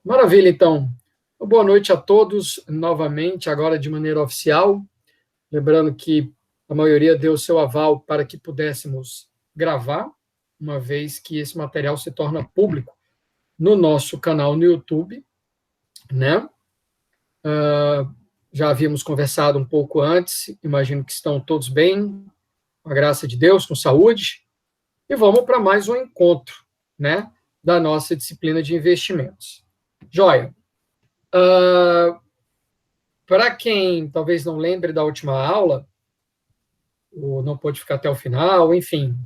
Maravilha, então. Boa noite a todos, novamente, agora de maneira oficial. Lembrando que a maioria deu seu aval para que pudéssemos gravar, uma vez que esse material se torna público no nosso canal no YouTube, né? Já havíamos conversado um pouco antes, imagino que estão todos bem, com a graça de Deus, com saúde, e vamos para mais um encontro, né, da nossa disciplina de investimentos. Joia. Para quem talvez não lembre da última aula, ou não pôde ficar até o final, enfim,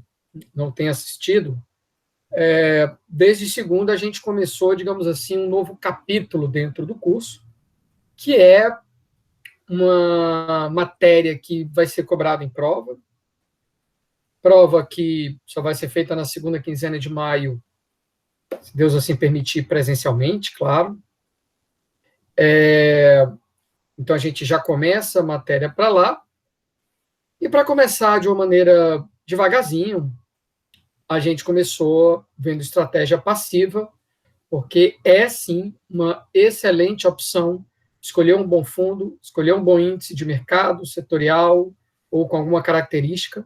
não tenha assistido, desde segunda a gente começou, digamos assim, um novo capítulo dentro do curso, que é uma matéria que vai ser cobrada em prova que só vai ser feita na segunda quinzena de maio, se Deus assim permitir, presencialmente, claro. Então a gente já começa a matéria para lá, e para começar de uma maneira devagarzinho, a gente começou vendo estratégia passiva, porque é sim uma excelente opção escolher um bom fundo, escolher um bom índice de mercado, setorial, ou com alguma característica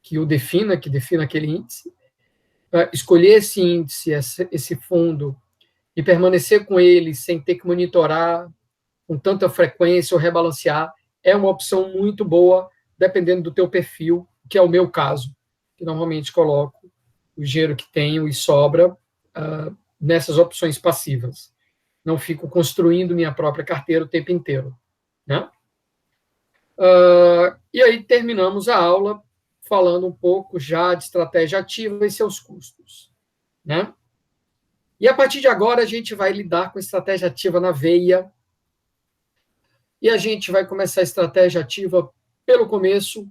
que o defina, que defina aquele índice, escolher esse índice, esse fundo, e permanecer com ele sem ter que monitorar com tanta frequência ou rebalancear, é uma opção muito boa, dependendo do teu perfil, que é o meu caso, que normalmente coloco o dinheiro que tenho e sobra nessas opções passivas. Não fico construindo minha própria carteira o tempo inteiro, né? E aí terminamos a aula falando um pouco já de estratégia ativa e seus custos, né? E a partir de agora a gente vai lidar com estratégia ativa na veia, e a gente vai começar a estratégia ativa pelo começo,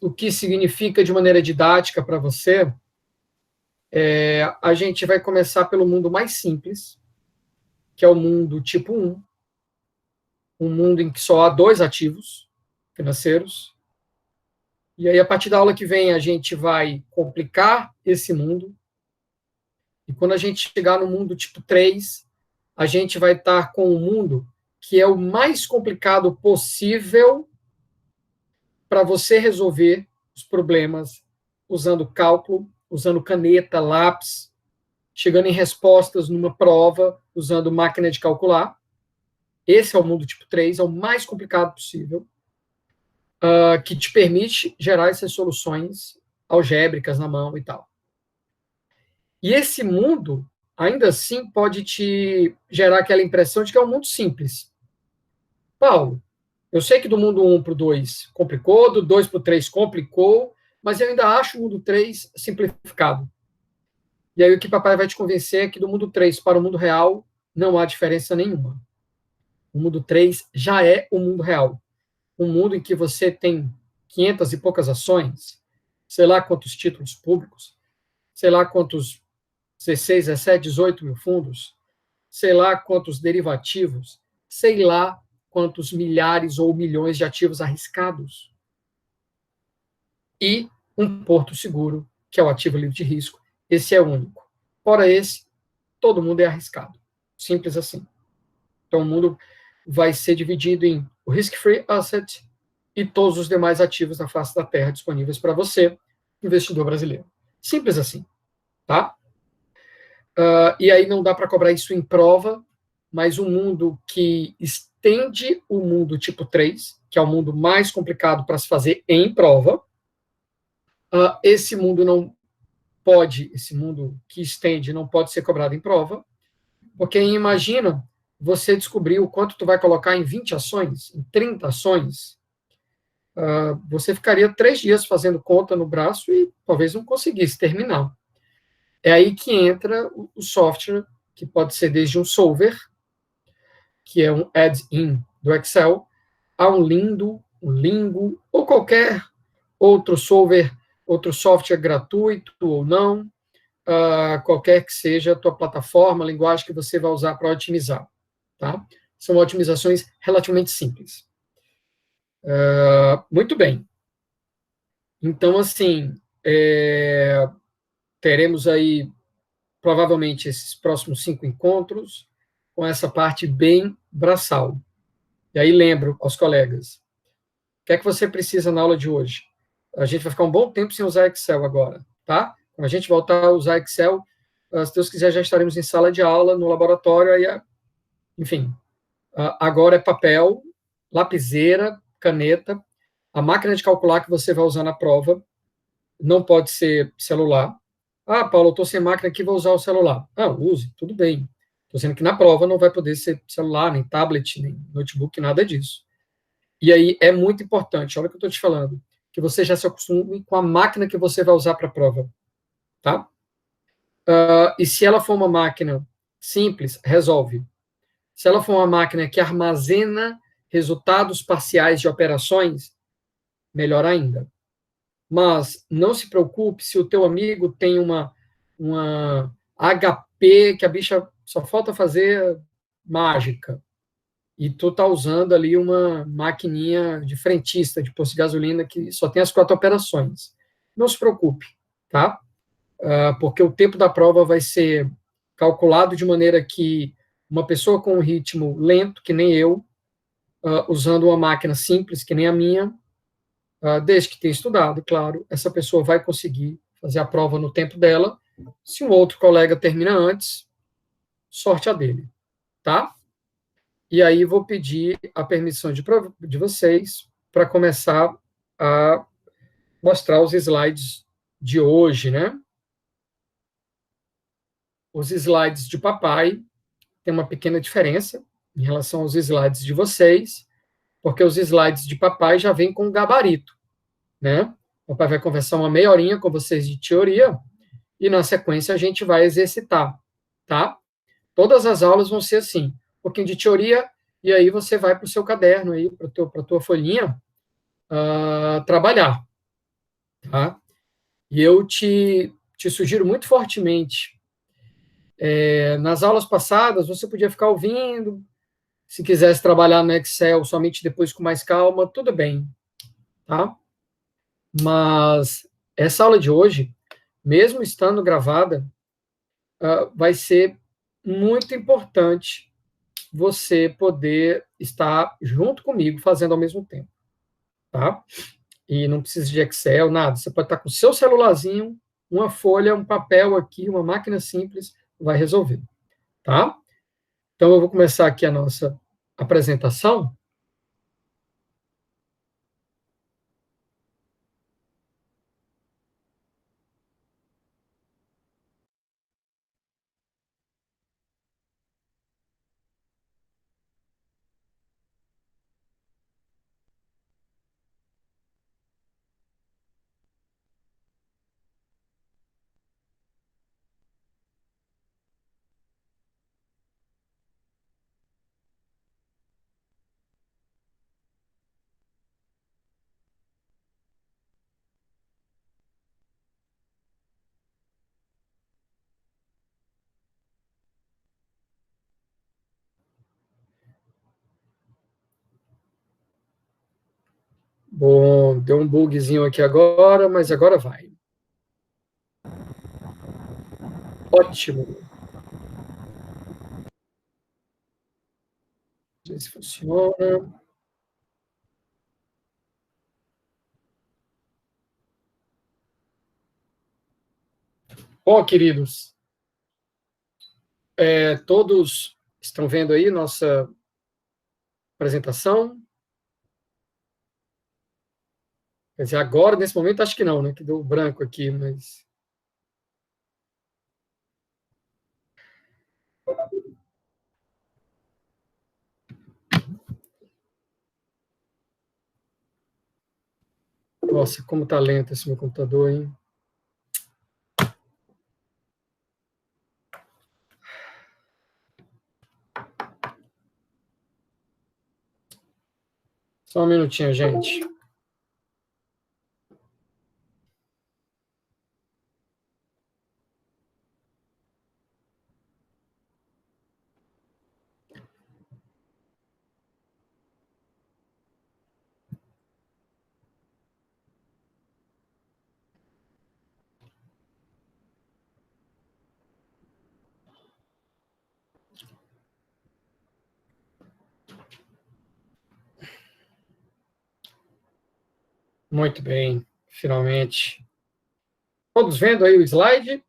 o que significa de maneira didática para você. A gente vai começar pelo mundo mais simples, que é o mundo tipo 1, um mundo em que só há 2 ativos financeiros. E aí, a partir da aula que vem, a gente vai complicar esse mundo. E quando a gente chegar no mundo tipo 3, a gente vai estar com um mundo que é o mais complicado possível para você resolver os problemas usando cálculo, usando caneta, lápis, chegando em respostas numa prova, usando máquina de calcular. Esse é o mundo tipo 3, é o mais complicado possível, que te permite gerar essas soluções algébricas na mão e tal. E esse mundo, ainda assim, pode te gerar aquela impressão de que é um mundo simples. Paulo, eu sei que do mundo 1 para o 2 complicou, do 2 para o 3 complicou, mas eu ainda acho o mundo 3 simplificado. E aí o que papai vai te convencer é que do mundo 3 para o mundo real não há diferença nenhuma. O mundo 3 já é o mundo real. Um mundo em que você tem 500 e poucas ações, sei lá quantos títulos públicos, sei lá quantos 16, 17, 18 mil fundos, sei lá quantos derivativos, sei lá quantos milhares ou milhões de ativos arriscados. E um porto seguro, que é o ativo livre de risco. Esse é o único. Fora esse, todo mundo é arriscado. Simples assim. Então, o mundo vai ser dividido em o risk-free asset e todos os demais ativos na face da Terra disponíveis para você, investidor brasileiro. Simples assim, tá? E aí não dá para cobrar isso em prova, mas um mundo que estende o mundo tipo 3, que é o mundo mais complicado para se fazer em prova, esse mundo não pode, esse mundo que estende não pode ser cobrado em prova, porque imagina você descobrir o quanto tu vai colocar em 20 ações, em 30 ações, você ficaria 3 dias fazendo conta no braço e talvez não conseguisse terminar. É aí que entra o software, que pode ser desde um solver, que é um add-in do Excel, a um Lindo, um Lingo, ou qualquer outro solver, outro software gratuito ou não, qualquer que seja a tua plataforma, a linguagem que você vai usar para otimizar. Tá? São otimizações relativamente simples. Muito bem. Então, assim, teremos aí provavelmente esses próximos 5 encontros com essa parte bem braçal. E aí lembro aos colegas, o que é que você precisa na aula de hoje? A gente vai ficar um bom tempo sem usar Excel agora, tá? Quando a gente voltar a usar Excel, se Deus quiser, já estaremos em sala de aula, no laboratório, aí, enfim. Agora é papel, lapiseira, caneta, a máquina de calcular que você vai usar na prova não pode ser celular. Ah, Paulo, eu estou sem máquina aqui, vou usar o celular. Ah, use, tudo bem. Estou dizendo que na prova não vai poder ser celular, nem tablet, nem notebook, nada disso. E aí é muito importante, olha o que eu estou te falando, que você já se acostume com a máquina que você vai usar para a prova, tá? E se ela for uma máquina simples, resolve. Se ela for uma máquina que armazena resultados parciais de operações, melhor ainda. Mas não se preocupe se o teu amigo tem uma HP que a bicha só falta fazer mágica e tu tá usando ali uma maquininha de frentista de posto de gasolina que só tem as 4 operações. Não se preocupe, tá? Porque o tempo da prova vai ser calculado de maneira que uma pessoa com um ritmo lento, que nem eu, usando uma máquina simples, que nem a minha, desde que tenha estudado, claro, essa pessoa vai conseguir fazer a prova no tempo dela. Se um outro colega termina antes, sorte a dele, tá? E aí vou pedir a permissão de vocês para começar a mostrar os slides de hoje, né? Os slides de papai têm uma pequena diferença em relação aos slides de vocês, porque os slides de papai já vêm com gabarito, né? O papai vai conversar uma meia horinha com vocês de teoria e na sequência a gente vai exercitar, tá? Todas as aulas vão ser assim, um pouquinho de teoria e aí você vai para o seu caderno aí, para a tua folhinha, trabalhar, tá? E eu te sugiro muito fortemente, nas aulas passadas você podia ficar ouvindo, se quisesse trabalhar no Excel somente depois com mais calma, tudo bem, tá? Mas essa aula de hoje, mesmo estando gravada, vai ser muito importante você poder estar junto comigo fazendo ao mesmo tempo, tá? E não precisa de Excel, nada. Você pode estar com o seu celularzinho, uma folha, um papel aqui, uma máquina simples, vai resolver, tá? Então, eu vou começar aqui a nossa apresentação. Bom, deu um bugzinho aqui agora, mas agora vai. Ótimo. Não sei se funciona. Bom, queridos, todos estão vendo aí nossa apresentação? Quer dizer, agora, nesse momento, acho que não, né? Que deu branco aqui, mas. Nossa, como tá lento esse meu computador, hein? Só um minutinho, gente. Muito bem, finalmente. Todos vendo aí o slide?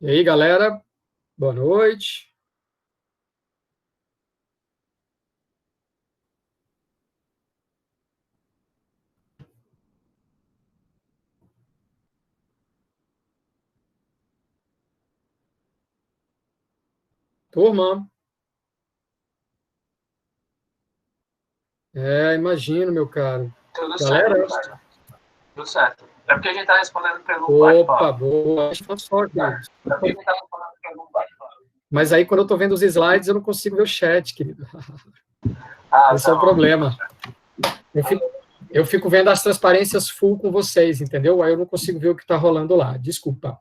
E aí, galera? Boa noite. Turma, imagino, meu caro. Tudo Galera, certo, tudo certo. É porque a gente está respondendo pelo opa, bate-papo. boa. Acho que só, queridos. É porque a gente está respondendo pelo bate-papo. Mas aí, quando eu estou vendo os slides, eu não consigo ver o chat, querido. Ah, Esse é tá o bom. problema. Eu fico vendo as transparências full com vocês, entendeu? Aí eu não consigo ver o que está rolando lá. Desculpa.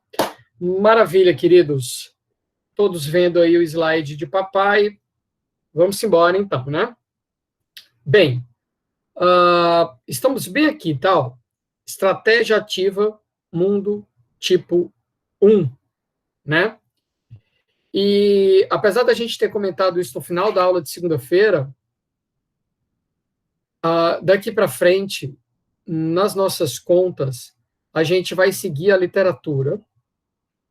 Maravilha, queridos. Todos vendo aí o slide de papai. Vamos embora, então, né? Bem, estamos bem aqui, tal. Estratégia ativa, mundo tipo 1, né? E apesar da gente ter comentado isso no final da aula de segunda-feira, daqui para frente, nas nossas contas, a gente vai seguir a literatura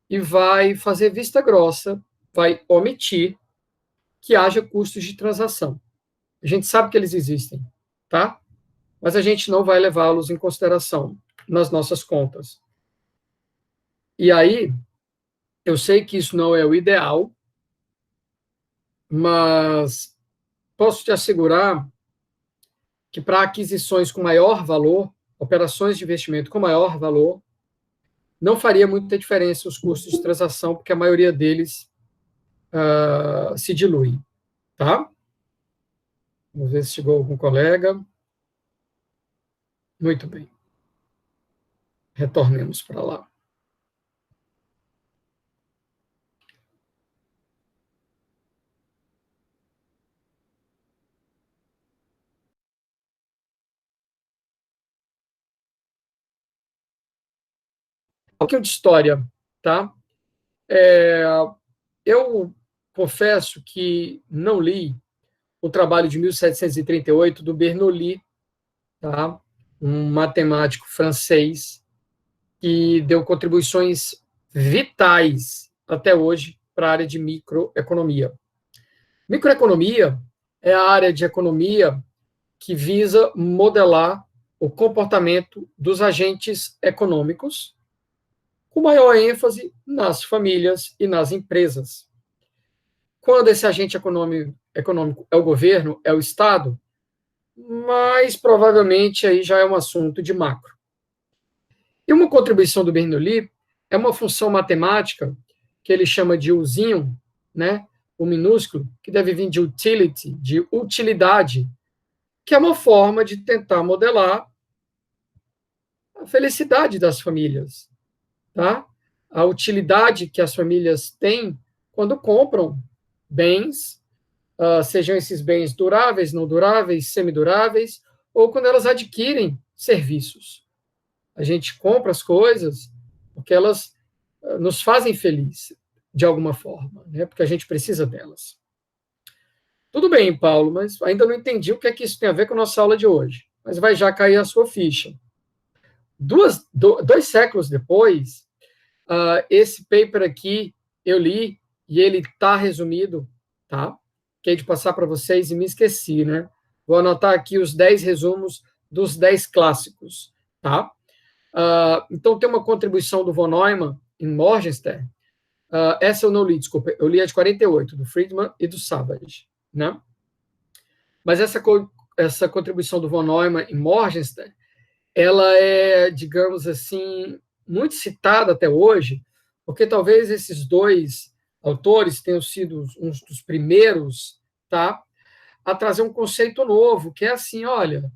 e vai fazer vista grossa, vai omitir que haja custos de transação. A gente sabe que eles existem, tá? Mas a gente não vai levá-los em consideração nas nossas contas. E aí, eu sei que isso não é o ideal, mas posso te assegurar que para aquisições com maior valor, operações de investimento com maior valor, não faria muita diferença os custos de transação, porque a maioria deles se dilui, tá? Vamos ver se chegou algum colega. Muito bem. Retornemos para lá. Um pouquinho de história, tá? Eu confesso que não li o trabalho de 1738 do Bernoulli, tá? Um matemático francês que deu contribuições vitais até hoje para a área de microeconomia. Microeconomia é a área de economia que visa modelar o comportamento dos agentes econômicos, com maior ênfase nas famílias e nas empresas. Quando esse agente econômico é o governo, é o Estado, mas provavelmente aí já é um assunto de macro. E uma contribuição do Bernoulli é uma função matemática que ele chama de usinho, né, o minúsculo, que deve vir de utility, de utilidade, que é uma forma de tentar modelar a felicidade das famílias, tá? A utilidade que as famílias têm quando compram bens, sejam esses bens duráveis, não duráveis, semiduráveis, ou quando elas adquirem serviços. A gente compra as coisas porque elas nos fazem feliz de alguma forma, né? Porque a gente precisa delas. Tudo bem, Paulo, mas ainda não entendi o que é que isso tem a ver com a nossa aula de hoje. Mas vai já cair a sua ficha. 2 séculos depois, esse paper aqui eu li e ele está resumido, tá? Fiquei de passar para vocês e me esqueci, né? Vou anotar aqui os 10 resumos dos 10 clássicos, tá? Então, tem uma contribuição do von Neumann em Morgenstern. Essa eu não li, desculpa, eu li a de 48, do Friedman e do Savage, né? Mas essa contribuição do von Neumann em Morgenstern, ela é, digamos assim, muito citada até hoje, porque talvez esses dois autores tenham sido uns dos primeiros, tá, a trazer um conceito novo, que é assim, olha,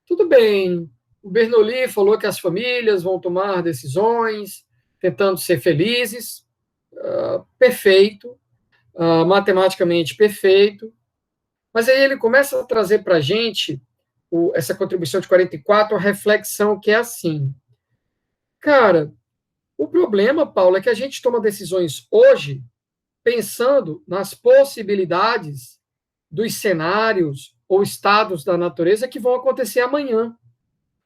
tudo bem, o Bernoulli falou que as famílias vão tomar decisões tentando ser felizes, perfeito, matematicamente perfeito, mas aí ele começa a trazer para a gente essa contribuição de 44, a reflexão que é assim, cara, O problema, Paulo, é que a gente toma decisões hoje pensando nas possibilidades dos cenários ou estados da natureza que vão acontecer amanhã,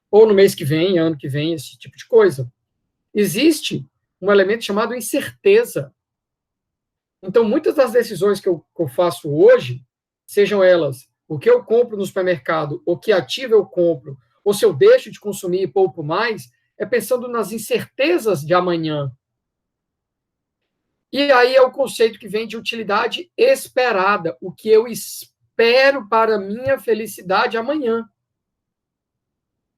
ou no mês que vem, ano que vem, esse tipo de coisa. Existe um elemento chamado incerteza. Então, muitas das decisões que eu faço hoje, sejam elas o que eu compro no supermercado, o que ativo eu compro, ou se eu deixo de consumir e poupo mais, é pensando nas incertezas de amanhã. E aí é o conceito que vem de utilidade esperada, o que eu espero para minha felicidade amanhã.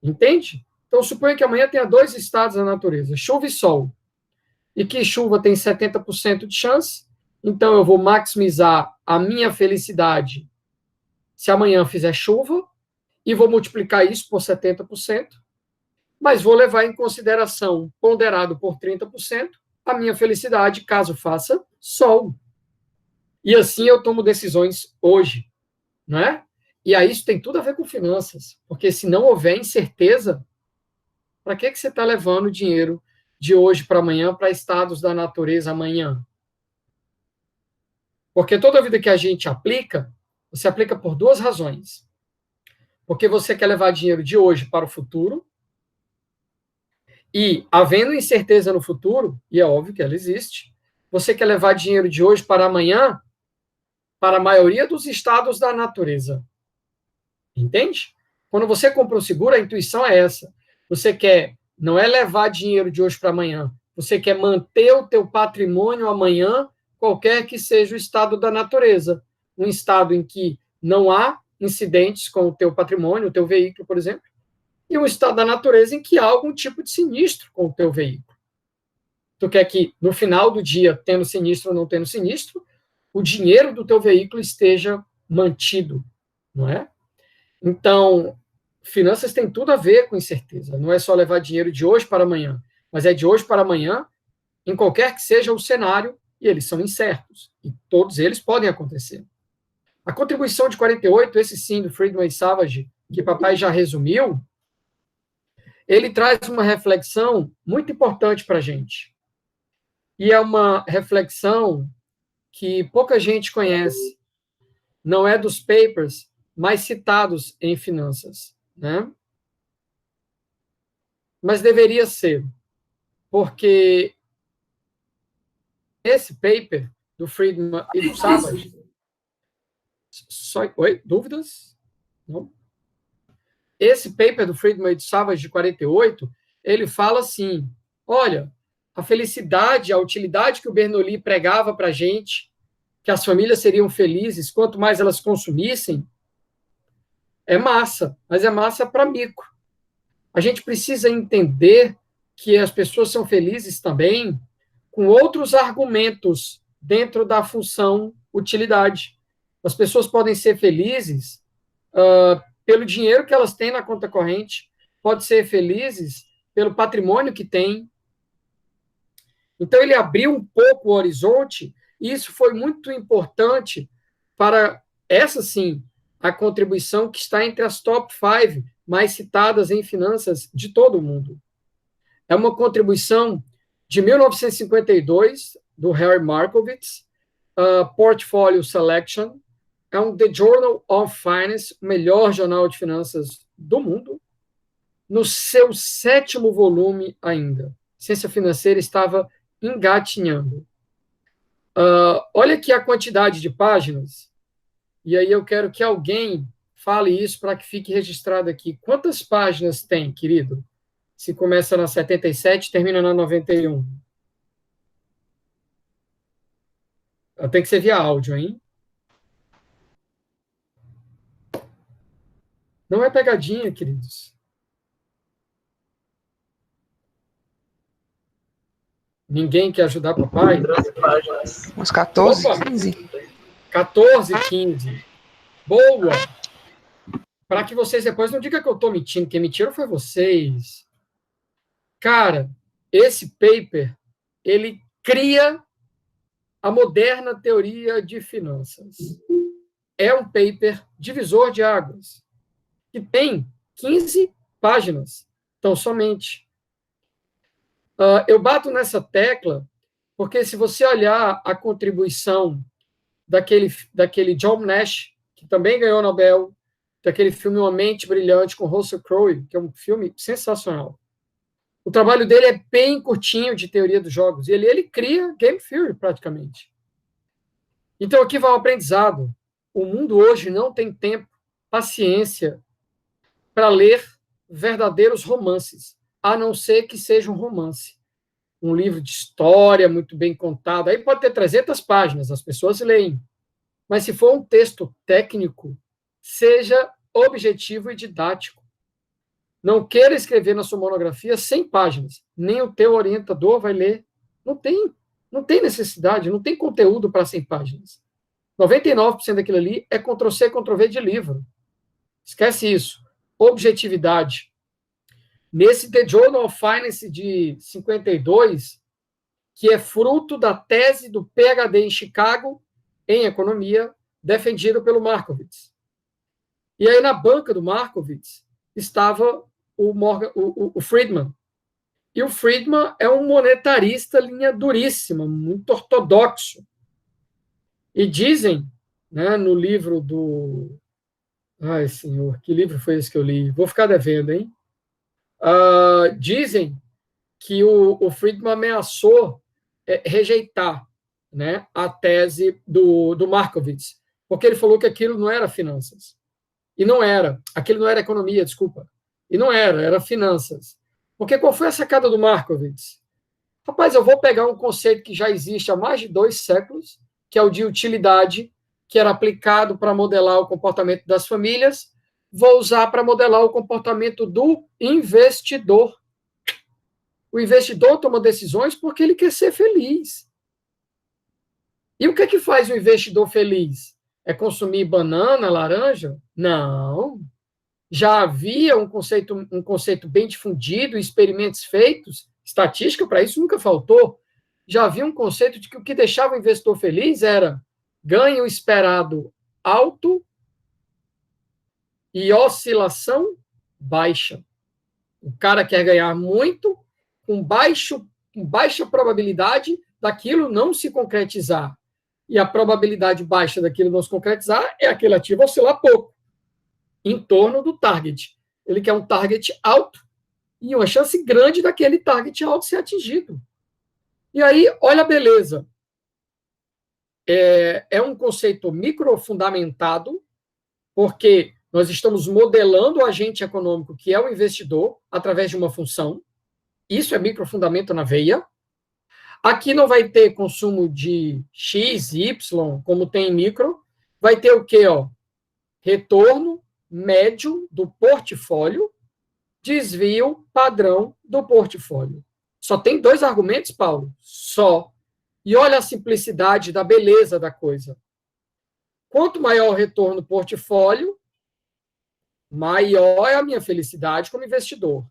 Entende? Então, suponha que amanhã tenha dois estados da natureza, chuva e sol. E que chuva tem 70% de chance, então eu vou maximizar a minha felicidade se amanhã fizer chuva, e vou multiplicar isso por 70%, mas vou levar em consideração, ponderado por 30%, a minha felicidade caso faça sol. E assim eu tomo decisões hoje, não é? E aí isso tem tudo a ver com finanças, porque se não houver incerteza, para que você está levando dinheiro de hoje para amanhã para estados da natureza amanhã? Porque toda vida que a gente aplica, você aplica por duas razões. Porque você quer levar dinheiro de hoje para o futuro, e havendo incerteza no futuro, e é óbvio que ela existe, você quer levar dinheiro de hoje para amanhã para a maioria dos estados da natureza. Entende? Quando você compra um seguro, a intuição é essa. Você quer, não é levar dinheiro de hoje para amanhã, você quer manter o teu patrimônio amanhã, qualquer que seja o estado da natureza. Um estado em que não há incidentes com o teu patrimônio, o teu veículo, por exemplo, e um estado da natureza em que há algum tipo de sinistro com o teu veículo. Tu quer que, no final do dia, tendo sinistro ou não tendo sinistro, o dinheiro do teu veículo esteja mantido, não é? Então, finanças tem tudo a ver com incerteza. Não é só levar dinheiro de hoje para amanhã, mas é de hoje para amanhã, em qualquer que seja o cenário, e eles são incertos. E todos eles podem acontecer. A contribuição de 48, esse sim, do Friedman e Savage, que papai já resumiu, ele traz uma reflexão muito importante para a gente. E é uma reflexão que pouca gente conhece. Não é dos papers mais citados em finanças, né? Mas deveria ser, porque esse paper do Friedman e do Savage... Oi? Dúvidas? Não? Esse paper do Friedman e do Savage, de 48, ele fala assim, olha, a felicidade, a utilidade que o Bernoulli pregava para a gente, que as famílias seriam felizes quanto mais elas consumissem, é massa, mas é massa para mico. A gente precisa entender que as pessoas são felizes também com outros argumentos dentro da função utilidade. As pessoas podem ser felizes pelo dinheiro que elas têm na conta corrente, podem ser felizes pelo patrimônio que têm. Então, ele abriu um pouco o horizonte, e isso foi muito importante para, essa sim, a contribuição que está entre as top 5 mais citadas em finanças de todo o mundo. É uma contribuição de 1952, do Harry Markowitz, Portfolio Selection, é um The Journal of Finance, o melhor jornal de finanças do mundo, no seu 7º volume ainda. Ciência financeira estava engatinhando. Olha aqui a quantidade de páginas, e aí eu quero que alguém fale isso para que fique registrado aqui. Quantas páginas tem, querido? Se começa na 77, termina na 91. Tem que ser via áudio, hein? Não é pegadinha, queridos. Ninguém quer ajudar papai? 12 páginas. Uns 14, Opa! 15. 14, 15. Boa! Para que vocês depois não digam que eu estou mentindo. Quem mentiram foi vocês. Cara, esse paper, ele cria a moderna teoria de finanças. É um paper divisor de águas, que tem 15 páginas, então somente. Eu bato nessa tecla porque, se você olhar a contribuição daquele John Nash, que também ganhou o Nobel, daquele filme Uma Mente Brilhante com Russell Crowe, que é um filme sensacional. O trabalho dele é bem curtinho de teoria dos jogos, e ele cria game theory, praticamente. Então, aqui vai o aprendizado. O mundo hoje não tem tempo, paciência, para ler verdadeiros romances, a não ser que seja um romance. Um livro de história muito bem contado, aí pode ter 300 páginas, as pessoas leem. Mas se for um texto técnico, seja objetivo e didático. Não queira escrever na sua monografia 100 páginas, nem o teu orientador vai ler. Não tem necessidade, não tem conteúdo para 100 páginas. 99% daquilo ali é Ctrl+C, Ctrl+V de livro. Esquece isso. Objetividade. Nesse The Journal of Finance de 52, que é fruto da tese do PhD em Chicago, em economia, defendido pelo Markowitz. E aí, na banca do Markowitz, estava o Friedman. E o Friedman é um monetarista linha duríssima, muito ortodoxo. E dizem, né, no livro do... Ai, senhor, que livro foi esse que eu li? Vou ficar devendo, hein? Dizem que o Friedman ameaçou rejeitar, né, a tese do Markowitz, porque ele falou que aquilo não era finanças. E não era. Aquilo não era economia, desculpa. E não era finanças. Porque qual foi a sacada do Markowitz? Rapaz, eu vou pegar um conceito que já existe há mais de 2 séculos, que é o de utilidade, que era aplicado para modelar o comportamento das famílias, vou usar para modelar o comportamento do investidor. O investidor toma decisões porque ele quer ser feliz. E o que é que faz o investidor feliz? É consumir banana, laranja? Não. Já havia um conceito bem difundido, experimentos feitos, estatística para isso nunca faltou. Já havia um conceito de que o que deixava o investidor feliz era ganho esperado alto e oscilação baixa. O cara quer ganhar muito, com baixa probabilidade daquilo não se concretizar. E a probabilidade baixa daquilo não se concretizar é aquele ativo oscilar pouco, em torno do target. Ele quer um target alto e uma chance grande daquele target alto ser atingido. E aí, olha a beleza. É um conceito microfundamentado, porque nós estamos modelando o agente econômico, que é o investidor, através de uma função. Isso é microfundamento na veia. Aqui não vai ter consumo de X, Y, como tem em micro. Vai ter o quê? Retorno médio do portfólio, desvio padrão do portfólio. Só tem 2 argumentos, Paulo? Só. E olha a simplicidade da beleza da coisa. Quanto maior o retorno do portfólio, maior é a minha felicidade como investidor.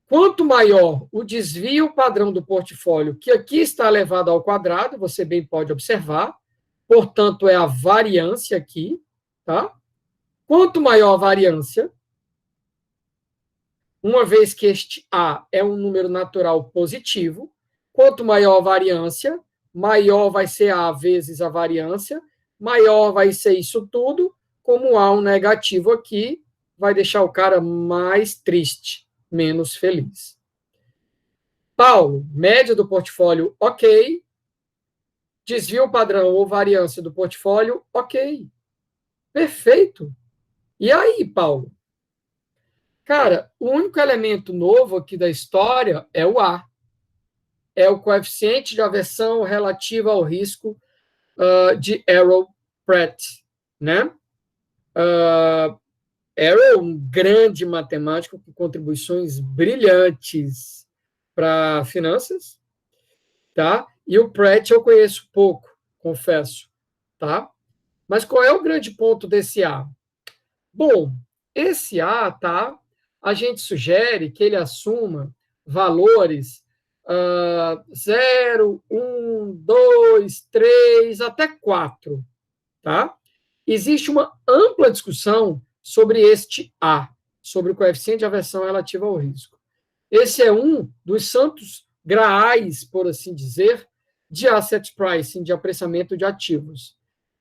Quanto maior o desvio padrão do portfólio, que aqui está elevado ao quadrado, você bem pode observar, portanto, é a variância aqui, tá? Quanto maior a variância, uma vez que este A é um número natural positivo, quanto maior a variância, maior vai ser A vezes a variância, maior vai ser isso tudo, como há um negativo aqui, vai deixar o cara mais triste, menos feliz. Paulo, média do portfólio, ok. Desvio padrão ou variância do portfólio, ok. Perfeito. E aí, Paulo? Cara, o único elemento novo aqui da história é o A. É o coeficiente de aversão relativa ao risco de Arrow-Pratt, né? Arrow, um grande matemático com contribuições brilhantes para finanças, tá? E o Pratt eu conheço pouco, confesso, tá? Mas qual é o grande ponto desse A? Bom, esse A, tá? A gente sugere que ele assuma valores 0, 1, 2, 3, até 4, tá? Existe uma ampla discussão sobre este A, sobre o coeficiente de aversão relativa ao risco. Esse é um dos santos graais, por assim dizer, de asset pricing, de apreciamento de ativos.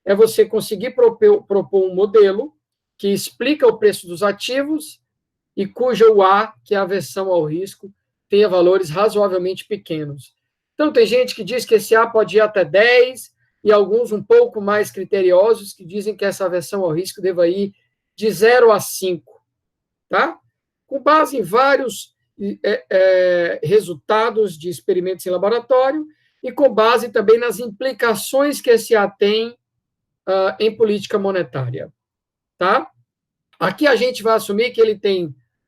É você conseguir propor um modelo que explica o preço dos ativos e cuja UA, que é a aversão ao risco, tenha valores razoavelmente pequenos. Então, tem gente que diz que esse A pode ir até 10, e alguns um pouco mais criteriosos que dizem que essa aversão ao risco deva ir de 0 a 5, tá? Com base em vários resultados de experimentos em laboratório e com base também nas implicações que esse A tem em política monetária, tá? Aqui a gente vai assumir que ele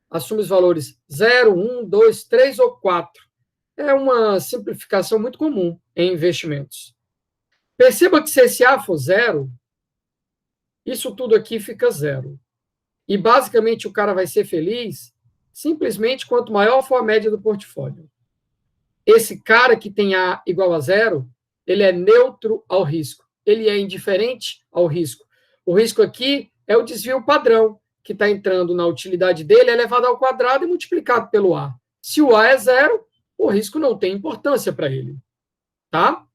assume os valores 0, 1, 2, 3 ou 4. É uma simplificação muito comum em investimentos. Perceba que se esse A for 0, isso tudo aqui fica 0. E, basicamente, o cara vai ser feliz simplesmente quanto maior for a média do portfólio. Esse cara que tem A igual a 0, ele é neutro ao risco. Ele é indiferente ao risco. O risco aqui é o desvio padrão, que está entrando na utilidade dele, é elevado ao quadrado e multiplicado pelo A. Se o A é 0, o risco não tem importância para ele. Tá?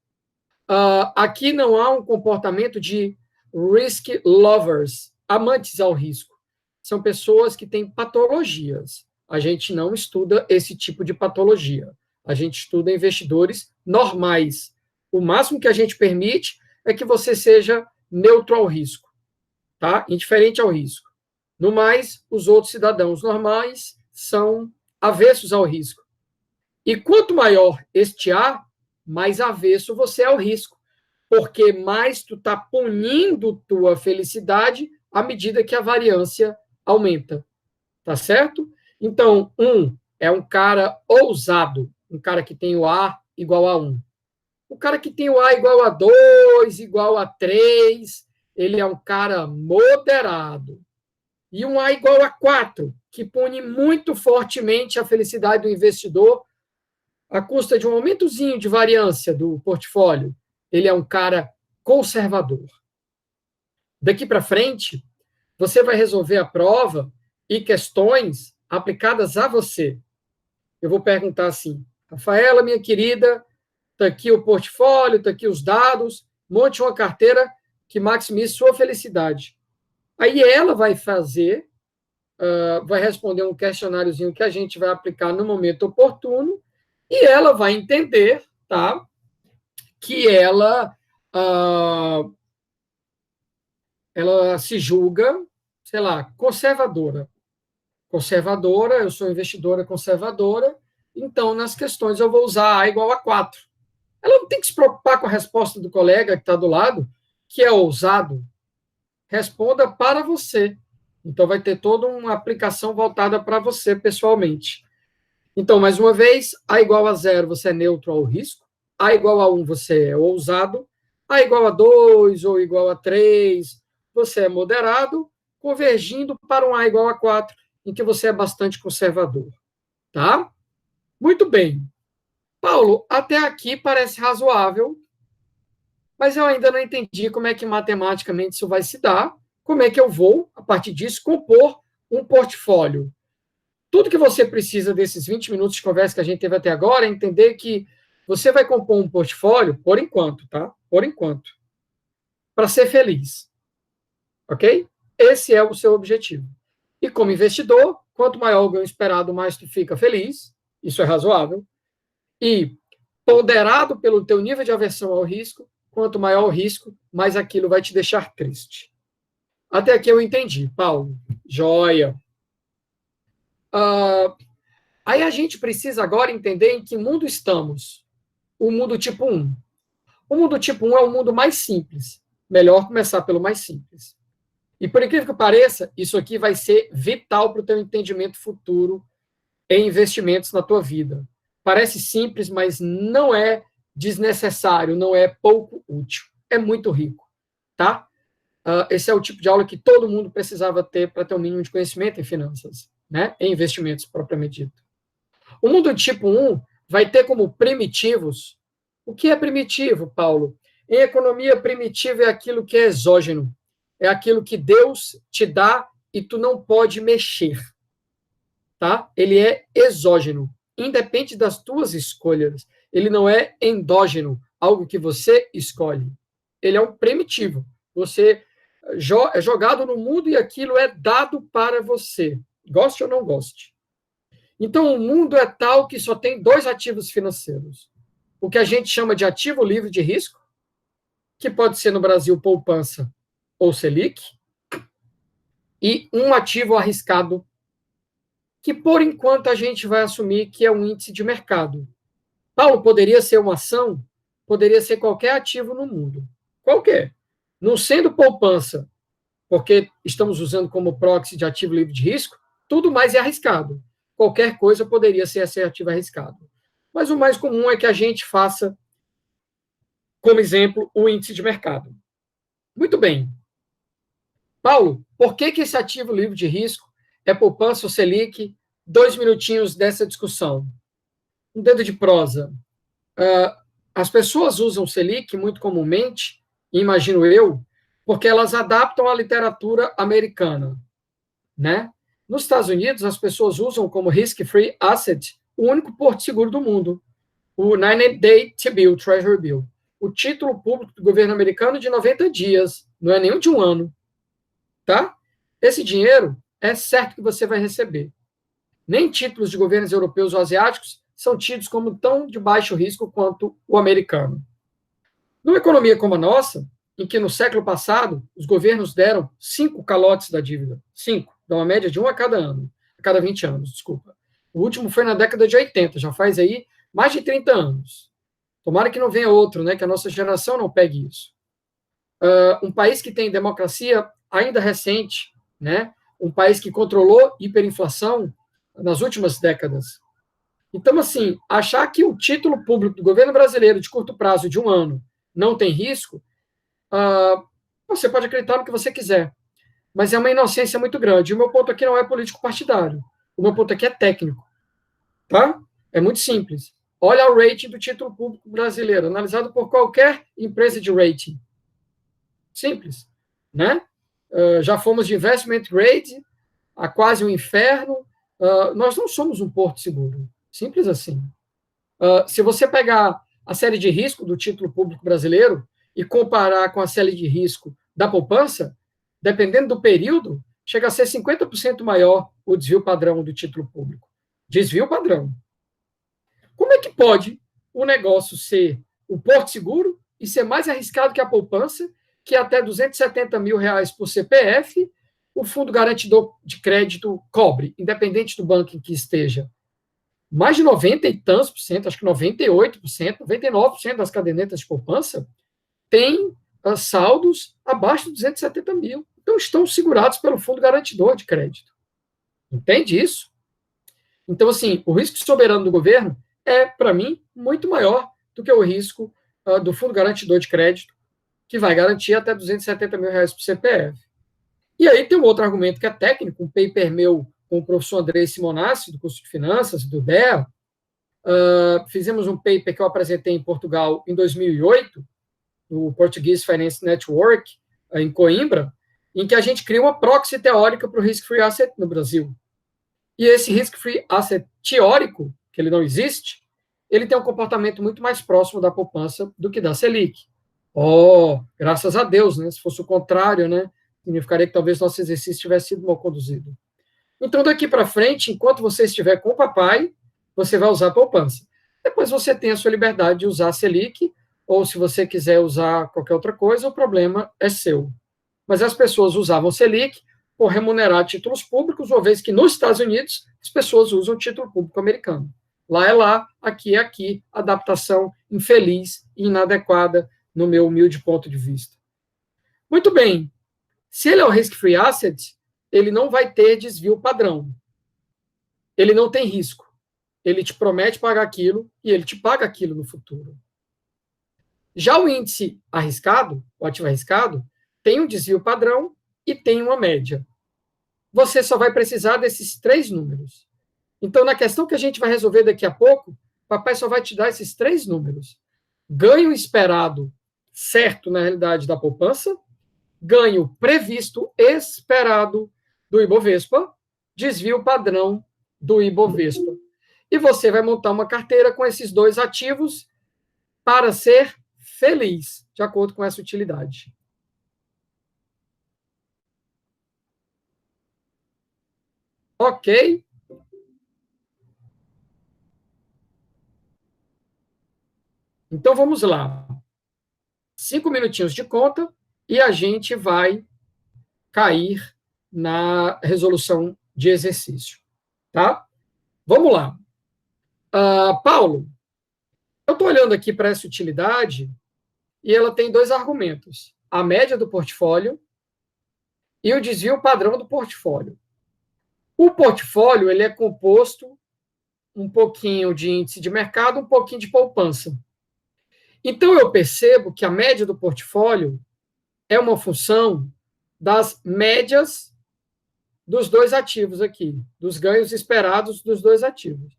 Aqui não há um comportamento de risk lovers, amantes ao risco. São pessoas que têm patologias. A gente não estuda esse tipo de patologia. A gente estuda investidores normais. O máximo que a gente permite é que você seja neutro ao risco, tá? Indiferente ao risco. No mais, os outros cidadãos normais são avessos ao risco. E quanto maior este A, mais avesso você é ao risco, porque mais tu está punindo tua felicidade à medida que a variância aumenta, tá certo? Então, é um cara ousado, um cara que tem o A igual a 1. O cara que tem o A igual a 2, igual a 3, ele é um cara moderado. E um A igual a 4, que pune muito fortemente a felicidade do investidor à custa de um aumentozinho de variância do portfólio. Ele é um cara conservador. Daqui para frente, você vai resolver a prova e questões aplicadas a você. Eu vou perguntar assim: Rafaela, minha querida, está aqui o portfólio, está aqui os dados, monte uma carteira que maximize sua felicidade. Aí ela vai fazer, vai responder um questionáriozinho que a gente vai aplicar no momento oportuno, e ela vai entender, tá, que ela se julga, sei lá, conservadora. Conservadora, eu sou investidora conservadora, então nas questões eu vou usar A igual a 4. Ela não tem que se preocupar com a resposta do colega que está do lado, que é ousado. Responda para você. Então vai ter toda uma aplicação voltada para você pessoalmente. Então, mais uma vez, A igual a 0, você é neutro ao risco. A igual a 1, você é ousado. A igual a 2 ou igual a 3, você é moderado, convergindo para um A igual a 4, em que você é bastante conservador. Tá? Muito bem. Paulo, até aqui parece razoável, mas eu ainda não entendi como é que matematicamente isso vai se dar, como é que eu vou, a partir disso, compor um portfólio. Tudo que você precisa desses 20 minutos de conversa que a gente teve até agora é entender que você vai compor um portfólio, por enquanto, tá? Por enquanto. Para ser feliz. Ok? Esse é o seu objetivo. E como investidor, quanto maior o ganho esperado, mais tu fica feliz. Isso é razoável. E ponderado pelo teu nível de aversão ao risco, quanto maior o risco, mais aquilo vai te deixar triste. Até aqui eu entendi, Paulo. Joia. Aí a gente precisa agora entender em que mundo estamos. O mundo tipo 1. O mundo tipo 1 é o mundo mais simples. Melhor começar pelo mais simples. E por incrível que pareça, isso aqui vai ser vital para o teu entendimento futuro em investimentos na tua vida. Parece simples, mas não é desnecessário, não é pouco útil. É muito rico, tá? Esse é o tipo de aula que todo mundo precisava ter para ter um mínimo de conhecimento em finanças, né? Em investimentos, propriamente dito. O mundo tipo 1 vai ter como primitivos. O que é primitivo, Paulo? Em economia, primitivo é aquilo que é exógeno. É aquilo que Deus te dá e tu não pode mexer. Tá? Ele é exógeno. independe das tuas escolhas. Ele não é endógeno, algo que você escolhe. Ele é um primitivo. Você é jogado no mundo e aquilo é dado para você, goste ou não goste. Então, o mundo é tal que só tem 2 ativos financeiros. O que a gente chama de ativo livre de risco, que pode ser no Brasil poupança ou Selic, e um ativo arriscado, que por enquanto a gente vai assumir que é um índice de mercado. Paulo, poderia ser uma ação? Poderia ser qualquer ativo no mundo. Qualquer. Não sendo poupança, porque estamos usando como proxy de ativo livre de risco, tudo mais é arriscado. Qualquer coisa poderia ser esse ativo arriscado. Mas o mais comum é que a gente faça, como exemplo, o índice de mercado. Muito bem. Paulo, por que esse ativo livre de risco é poupança ou Selic? 2 minutinhos dessa discussão. Um dedo de prosa. As pessoas usam Selic muito comumente, imagino eu, porque elas adaptam a literatura americana, né? Nos Estados Unidos, as pessoas usam como risk-free asset o único porto seguro do mundo, o 90-day T-bill, Treasury Bill, o título público do governo americano de 90 dias, não é nenhum de um ano, tá? Esse dinheiro é certo que você vai receber. Nem títulos de governos europeus ou asiáticos são tidos como tão de baixo risco quanto o americano. Numa economia como a nossa, em que no século passado os governos deram 5 calotes da dívida, 5, dá uma média de 1 a cada ano, a cada 20 anos, desculpa. O último foi na década de 80, já faz aí mais de 30 anos. Tomara que não venha outro, né, que a nossa geração não pegue isso. Um país que tem democracia ainda recente, né, um país que controlou hiperinflação nas últimas décadas. Então, assim, achar que o título público do governo brasileiro de curto prazo, de 1 ano, não tem risco, você pode acreditar no que você quiser, mas é uma inocência muito grande. O meu ponto aqui não é político partidário, o meu ponto aqui é técnico, tá? É muito simples. Olha o rating do título público brasileiro, analisado por qualquer empresa de rating. Simples, né? Já fomos de investment grade a quase um inferno. Nós não somos um porto seguro. Simples assim. Se você pegar a série de risco do título público brasileiro e comparar com a série de risco da poupança, dependendo do período, chega a ser 50% maior o desvio padrão do título público. Desvio padrão. Como é que pode o negócio ser o porto seguro e ser mais arriscado que a poupança, que é até R$270 mil por CPF, o fundo garantidor de crédito cobre, independente do banco em que esteja? Mais de 90 e tantos por cento, acho que 98%, 99% das cadernetas de poupança têm saldos abaixo de 270 mil. Então, estão segurados pelo fundo garantidor de crédito. Entende isso? Então, assim, o risco soberano do governo é, para mim, muito maior do que o risco do fundo garantidor de crédito, que vai garantir até R$270 mil por CPF. E aí tem um outro argumento que é técnico, um paper meu com o professor Andrei Simonassi, do curso de Finanças, do DEA. Fizemos um paper que eu apresentei em Portugal em 2008, no Portuguese Finance Network, em Coimbra, em que a gente cria uma proxy teórica para o risk-free asset no Brasil. E esse risk-free asset teórico, que ele não existe, ele tem um comportamento muito mais próximo da poupança do que da Selic. Graças a Deus, né? Se fosse o contrário, né? Significaria que talvez nosso exercício tivesse sido mal conduzido. Então, daqui para frente, enquanto você estiver com o papai, você vai usar a poupança. Depois você tem a sua liberdade de usar a Selic, ou se você quiser usar qualquer outra coisa, o problema é seu. Mas as pessoas usavam Selic por remunerar títulos públicos, uma vez que nos Estados Unidos as pessoas usam título público americano. Lá é lá, aqui é aqui, adaptação infeliz e inadequada no meu humilde ponto de vista. Muito bem. Se ele é o risk-free asset, ele não vai ter desvio padrão. Ele não tem risco. Ele te promete pagar aquilo e ele te paga aquilo no futuro. Já o índice arriscado, o ativo arriscado, tem um desvio padrão e tem uma média. Você só vai precisar desses 3 números. Então, na questão que a gente vai resolver daqui a pouco, o papai só vai te dar esses 3 números. Ganho esperado certo, na realidade, da poupança, ganho previsto esperado do Ibovespa, desvio padrão do Ibovespa. e você vai montar uma carteira com esses dois ativos para ser feliz, de acordo com essa utilidade. Ok? Então, vamos lá. 5 minutinhos de conta e a gente vai cair na resolução de exercício. Tá? Vamos lá. Paulo, eu estou olhando aqui para essa utilidade e ela tem dois argumentos. A média do portfólio e o desvio padrão do portfólio. O portfólio ele é composto um pouquinho de índice de mercado, um pouquinho de poupança. Então, eu percebo que a média do portfólio é uma função das médias dos dois ativos aqui, dos ganhos esperados dos dois ativos.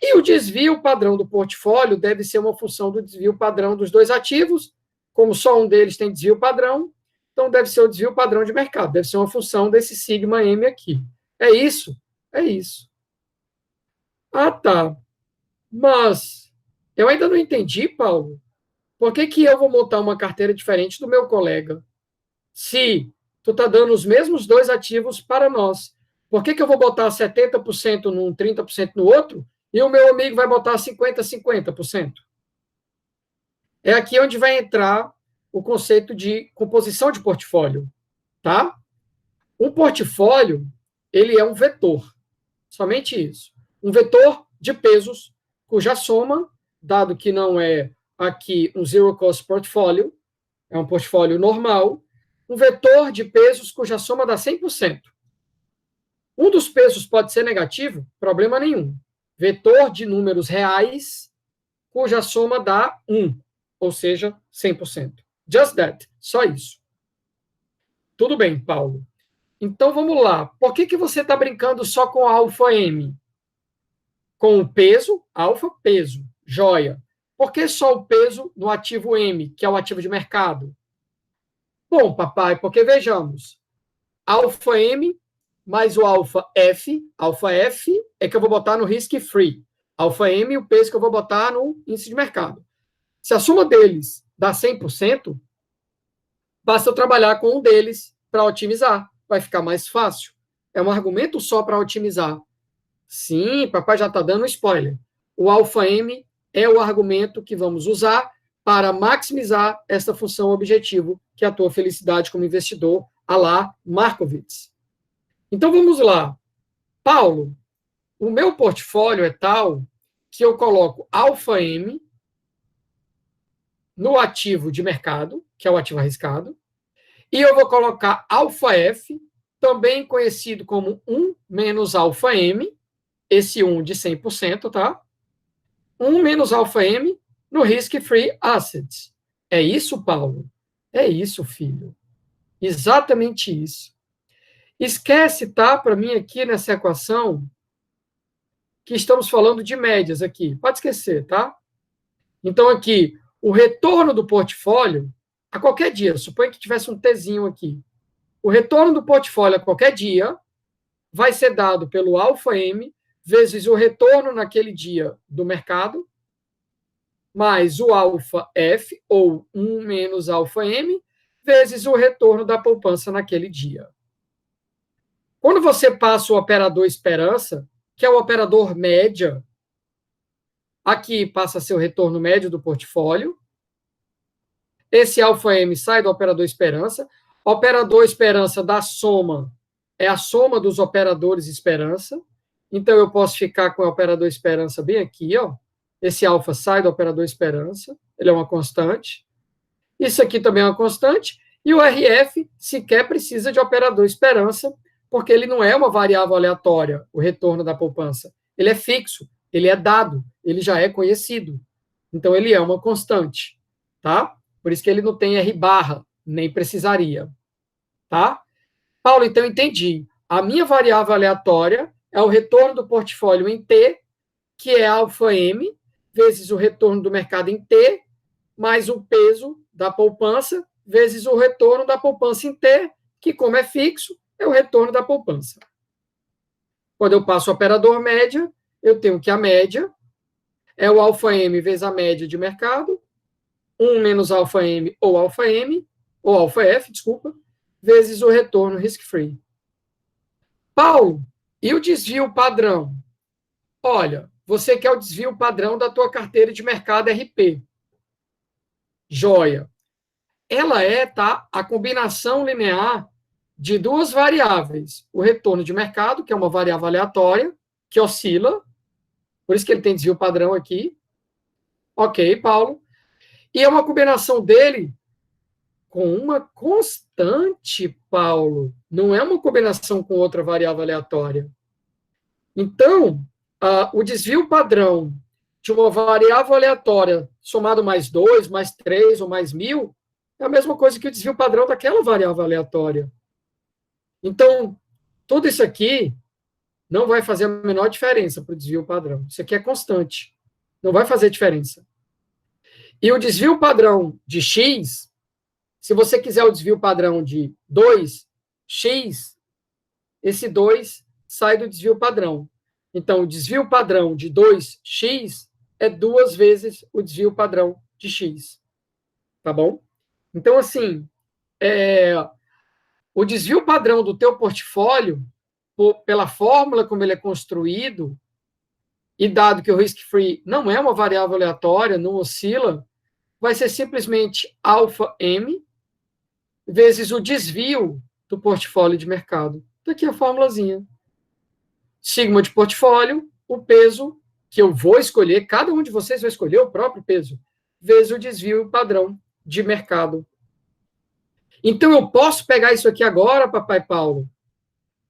E o desvio padrão do portfólio deve ser uma função do desvio padrão dos dois ativos, como só um deles tem desvio padrão, então deve ser o desvio padrão de mercado, deve ser uma função desse sigma M aqui. É isso? É isso. Ah, tá. Mas eu ainda não entendi, Paulo, por que que eu vou montar uma carteira diferente do meu colega? Se tu está dando os mesmos dois ativos para nós, por que que eu vou botar 70% num, 30% no outro, e o meu amigo vai botar 50%? É aqui onde vai entrar o conceito de composição de portfólio, tá? Um portfólio, ele é um vetor, somente isso. Um vetor de pesos, cuja soma, dado que não é aqui um zero cost portfólio, é um portfólio normal, um vetor de pesos cuja soma dá 100%. Um dos pesos pode ser negativo, problema nenhum. Vetor de números reais cuja soma dá 1, ou seja, 100%. Just that, só isso. Tudo bem, Paulo. Então, vamos lá. Por que que você está brincando só com alfa M? Com o peso, alfa, peso, joia. Por que só o peso no ativo M, que é o ativo de mercado? Bom, papai, porque vejamos, alfa M mais o alfa F é que eu vou botar no risk free. Alfa M, o peso que eu vou botar no índice de mercado. Se a soma deles dá 100%, basta eu trabalhar com um deles para otimizar. Vai ficar mais fácil. É um argumento só para otimizar. Sim, papai já está dando spoiler. O alfa M é o argumento que vamos usar para maximizar essa função objetivo, que é a tua felicidade como investidor, à la Markowitz. Então, vamos lá. Paulo, o meu portfólio é tal que eu coloco alfa M no ativo de mercado, que é o ativo arriscado, e eu vou colocar alfa F, também conhecido como 1 menos alfa M, esse 1 de 100%, tá? 1 menos alfa M no risk-free assets. É isso, Paulo? É isso, filho. Exatamente isso. Esquece, tá, para mim aqui nessa equação, que estamos falando de médias aqui. Pode esquecer, tá? Então, aqui, o retorno do portfólio, a qualquer dia, suponha que tivesse um Tzinho aqui. O retorno do portfólio a qualquer dia vai ser dado pelo alfa M vezes o retorno naquele dia do mercado, mais o alfa F, ou 1 menos alfa M, vezes o retorno da poupança naquele dia. Quando você passa o operador esperança, que é o operador média, aqui passa a ser o retorno médio do portfólio, esse alfa M sai do operador esperança, operador esperança da soma é a soma dos operadores esperança, então eu posso ficar com o operador esperança bem aqui, ó. Esse alfa sai do operador esperança, ele é uma constante. Isso aqui também é uma constante, e o RF sequer precisa de operador esperança, porque ele não é uma variável aleatória, o retorno da poupança. Ele é fixo, ele é dado, ele já é conhecido. Então, ele é uma constante, tá? Por isso que ele não tem R barra, nem precisaria, tá? Paulo, então entendi. A minha variável aleatória é o retorno do portfólio em T, que é alfa M, vezes o retorno do mercado em T, mais o peso da poupança, vezes o retorno da poupança em T, que, como é fixo, é o retorno da poupança. Quando eu passo o operador média, eu tenho que a média é o alfa-M vezes a média de mercado, 1 menos alfa-M ou alfa-M, ou alfa-F, desculpa, vezes o retorno risk-free. Paulo, e o desvio padrão? Olha, você quer o desvio padrão da tua carteira de mercado RP. Joia. Ela é, tá, a combinação linear de duas variáveis. O retorno de mercado, que é uma variável aleatória, que oscila, por isso que ele tem desvio padrão aqui. Ok, Paulo. E é uma combinação dele com uma constante, Paulo. Não é uma combinação com outra variável aleatória. Então, o desvio padrão de uma variável aleatória somado mais 2, mais 3 ou mais 1.000 é a mesma coisa que o desvio padrão daquela variável aleatória. Então, tudo isso aqui não vai fazer a menor diferença para o desvio padrão. Isso aqui é constante. Não vai fazer diferença. E o desvio padrão de x, se você quiser o desvio padrão de 2x, esse 2 sai do desvio padrão. Então, o desvio padrão de 2x é 2 vezes o desvio padrão de x. Tá bom? Então, assim, o desvio padrão do teu portfólio, pela fórmula como ele é construído, e dado que o risk-free não é uma variável aleatória, não oscila, vai ser simplesmente alfa-M vezes o desvio do portfólio de mercado. Está aqui a formulazinha. Sigma de portfólio, o peso que eu vou escolher, cada um de vocês vai escolher o próprio peso, vezes o desvio padrão de mercado. Então, eu posso pegar isso aqui agora, papai Paulo,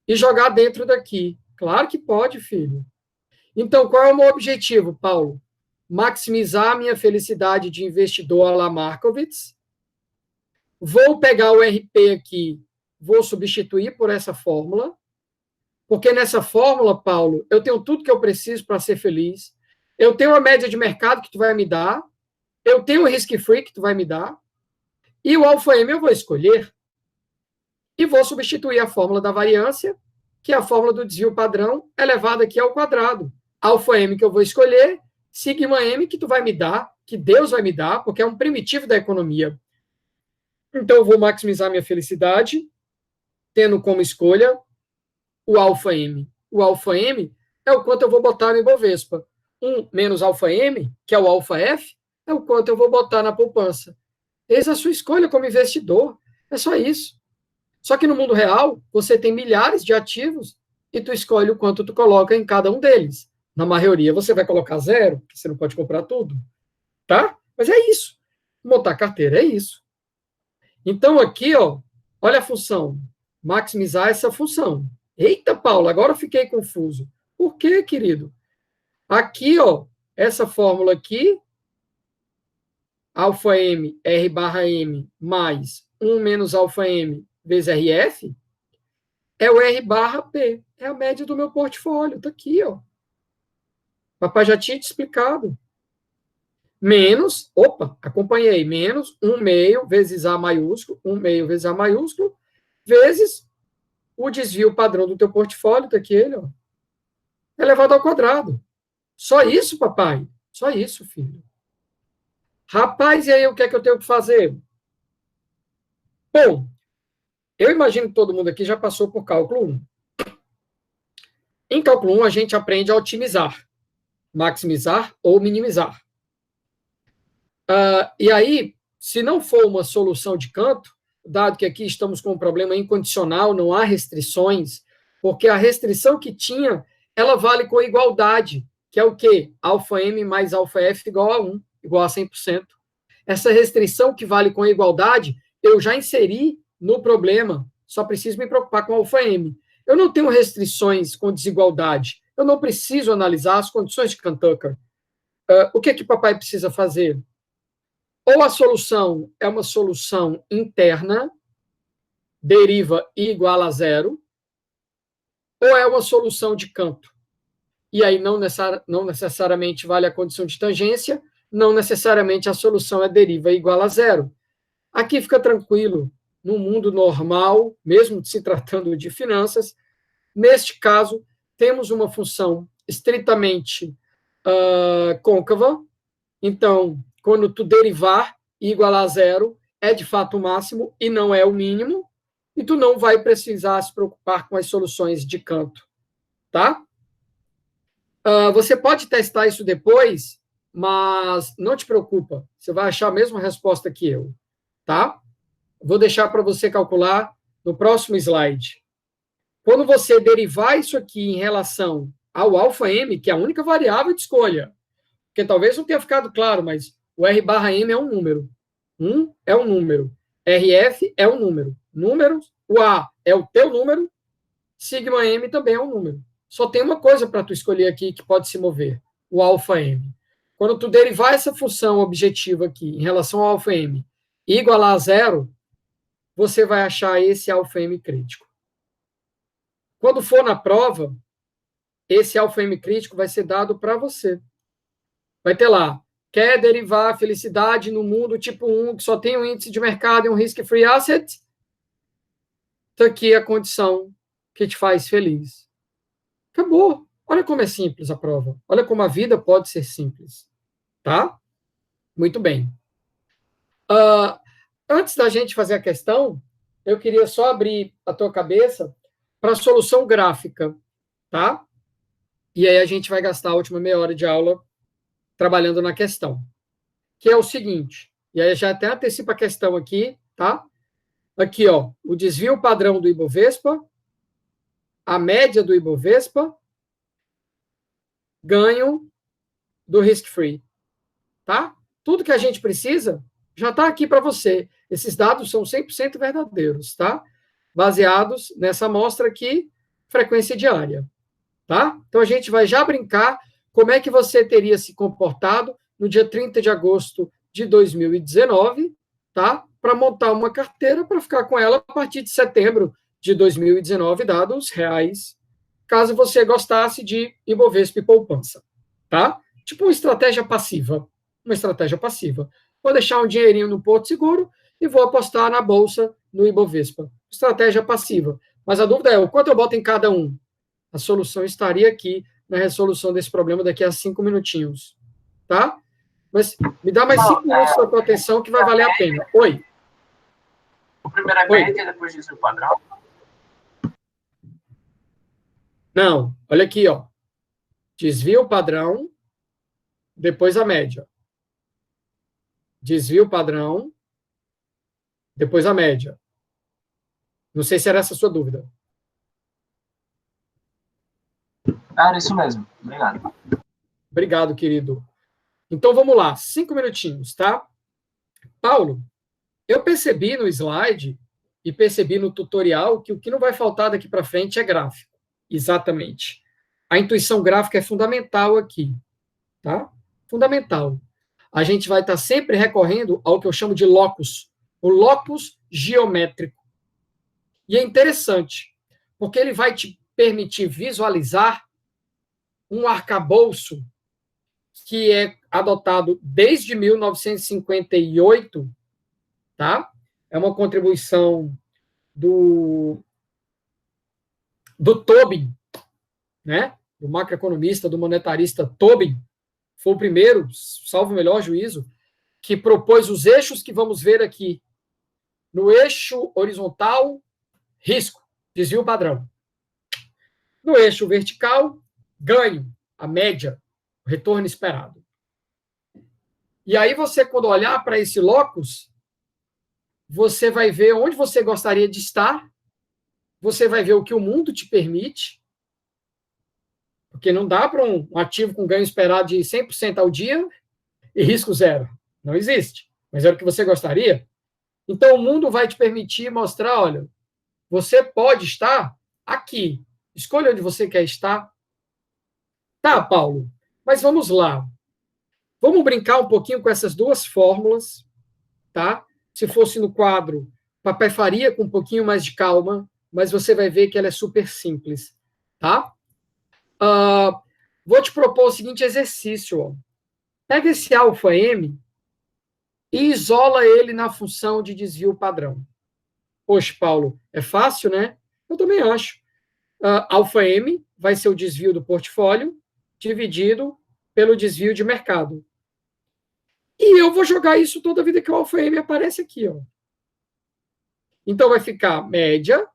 e jogar dentro daqui. Claro que pode, filho. Então, qual é o meu objetivo, Paulo? Maximizar a minha felicidade de investidor à la Markowitz. Vou pegar o RP aqui, vou substituir por essa fórmula, porque nessa fórmula, Paulo, eu tenho tudo que eu preciso para ser feliz, eu tenho a média de mercado que tu vai me dar, eu tenho o risk-free que tu vai me dar, e o alfa-M eu vou escolher, e vou substituir a fórmula da variância, que é a fórmula do desvio padrão, elevada aqui ao quadrado. Alfa-M que eu vou escolher, sigma-M que tu vai me dar, que Deus vai me dar, porque é um primitivo da economia. Então, eu vou maximizar minha felicidade, tendo como escolha o alfa-M. O alfa-M é o quanto eu vou botar no Ibovespa. 1 menos alfa-M, que é o alfa-F, é o quanto eu vou botar na poupança. Eis a sua escolha como investidor. É só isso. Só que no mundo real, você tem milhares de ativos e tu escolhe o quanto tu coloca em cada um deles. Na maioria, você vai colocar 0, porque você não pode comprar tudo. Tá? Mas é isso. Montar carteira é isso. Então, aqui, ó, olha a função. Maximizar essa função. Eita, Paulo, agora eu fiquei confuso. Por quê, querido? Aqui, ó, essa fórmula aqui, alfa-M, R barra M, mais 1 menos alfa-M vezes RF, é o R barra P. É a média do meu portfólio. Está aqui, ó. Papai já tinha te explicado. Menos, acompanhei, menos 1 meio vezes A maiúsculo, 1 meio vezes A maiúsculo, vezes o desvio padrão do teu portfólio, tá aqui ele, ó, elevado ao quadrado. Só isso, papai? Só isso, filho. Rapaz, e aí o que é que eu tenho que fazer? Bom, eu imagino que todo mundo aqui já passou por cálculo 1. Em cálculo 1, a gente aprende a otimizar, maximizar ou minimizar. E aí, se não for uma solução de canto, dado que aqui estamos com um problema incondicional, não há restrições, porque a restrição que tinha, ela vale com igualdade, que é o quê? Alfa-M mais alfa-F igual a 1, igual a 100%. Essa restrição que vale com igualdade, eu já inseri no problema, só preciso me preocupar com alfa-M. Eu não tenho restrições com desigualdade, eu não preciso analisar as condições de Cantucker. O que papai precisa fazer? Ou a solução é uma solução interna, deriva I igual a 0, ou é uma solução de canto. E aí não necessariamente vale a condição de tangência, não necessariamente a solução é deriva I igual a 0. Aqui fica tranquilo, no mundo normal, mesmo se tratando de finanças, neste caso, temos uma função estritamente côncava. Então, quando tu derivar e igualar a zero, é de fato o máximo e não é o mínimo, e tu não vai precisar se preocupar com as soluções de canto, tá? Você pode testar isso depois, mas não te preocupa, você vai achar a mesma resposta que eu, tá? Vou deixar para você calcular no próximo slide. Quando você derivar isso aqui em relação ao alfa-m, que é a única variável de escolha, porque talvez não tenha ficado claro, mas o R barra M é um número. 1 é um número. RF é um número. Números, o A é o teu número, sigma M também é um número. Só tem uma coisa para tu escolher aqui que pode se mover, o alfa M. Quando tu derivar essa função objetiva aqui em relação ao alfa M e igualar a zero, você vai achar esse alfa M crítico. Quando for na prova, esse alfa M crítico vai ser dado para você. Vai ter lá, quer derivar a felicidade no mundo tipo 1, que só tem um índice de mercado e um risk-free asset? Está aqui a condição que te faz feliz. Acabou. Olha como é simples a prova. Olha como a vida pode ser simples. Tá? Muito bem. Antes da gente fazer a questão, eu queria só abrir a tua cabeça para a solução gráfica. Tá? E aí a gente vai gastar a última meia hora de aula trabalhando na questão. Que é o seguinte, e aí já até antecipa a questão aqui, tá? Aqui, ó, o desvio padrão do Ibovespa, a média do Ibovespa, ganho do risk-free, tá? Tudo que a gente precisa já está aqui para você. Esses dados são 100% verdadeiros, tá? Baseados nessa amostra aqui, frequência diária, tá? Então, a gente vai já brincar como é que você teria se comportado no dia 30 de agosto de 2019, tá? Para montar uma carteira para ficar com ela a partir de setembro de 2019, dados reais, caso você gostasse de Ibovespa e poupança, tá? Tipo uma estratégia passiva. Uma estratégia passiva. Vou deixar um dinheirinho no Porto Seguro e vou apostar na Bolsa no Ibovespa. Estratégia passiva. Mas a dúvida é, o quanto eu boto em cada um? A solução estaria aqui na resolução desse problema daqui a 5 minutinhos, tá? Mas me dá mais 5 minutos da tua atenção que vai valer a pena. Oi. O primeiro é média e depois diz o padrão? Não, olha aqui, ó. Desvio padrão, depois a média. Desvio padrão, depois a média. Não sei se era essa a sua dúvida. Era isso mesmo. Obrigado. Obrigado, querido. Então, vamos lá. 5 minutinhos, tá? Paulo, eu percebi no slide e percebi no tutorial que o que não vai faltar daqui para frente é gráfico. Exatamente. A intuição gráfica é fundamental aqui, tá? Fundamental. A gente vai estar sempre recorrendo ao que eu chamo de locus, o locus geométrico. E é interessante, porque ele vai te permitir visualizar um arcabouço que é adotado desde 1958, tá? É uma contribuição do Tobin, né? Do macroeconomista, do monetarista Tobin, foi o primeiro, salvo o melhor juízo, que propôs os eixos que vamos ver aqui. No eixo horizontal, risco, desvio padrão. No eixo vertical, ganho, a média, o retorno esperado. E aí você, quando olhar para esse locus, você vai ver onde você gostaria de estar, você vai ver o que o mundo te permite, porque não dá para um ativo com ganho esperado de 100% ao dia e risco zero. Não existe. Mas é o que você gostaria. Então, o mundo vai te permitir mostrar, olha, você pode estar aqui. Escolha onde você quer estar. Tá, Paulo, mas vamos lá. Vamos brincar um pouquinho com essas duas fórmulas, tá? Se fosse no quadro, papai faria com um pouquinho mais de calma, mas você vai ver que ela é super simples, tá? Vou te propor o seguinte exercício. Ó. Pega esse alfa M e isola ele na função de desvio padrão. Poxa, Paulo, é fácil, né? Eu também acho. Alfa M vai ser o desvio do portfólio dividido pelo desvio de mercado. E eu vou jogar isso toda vida que o alfa M aparece aqui, ó. Então, vai ficar média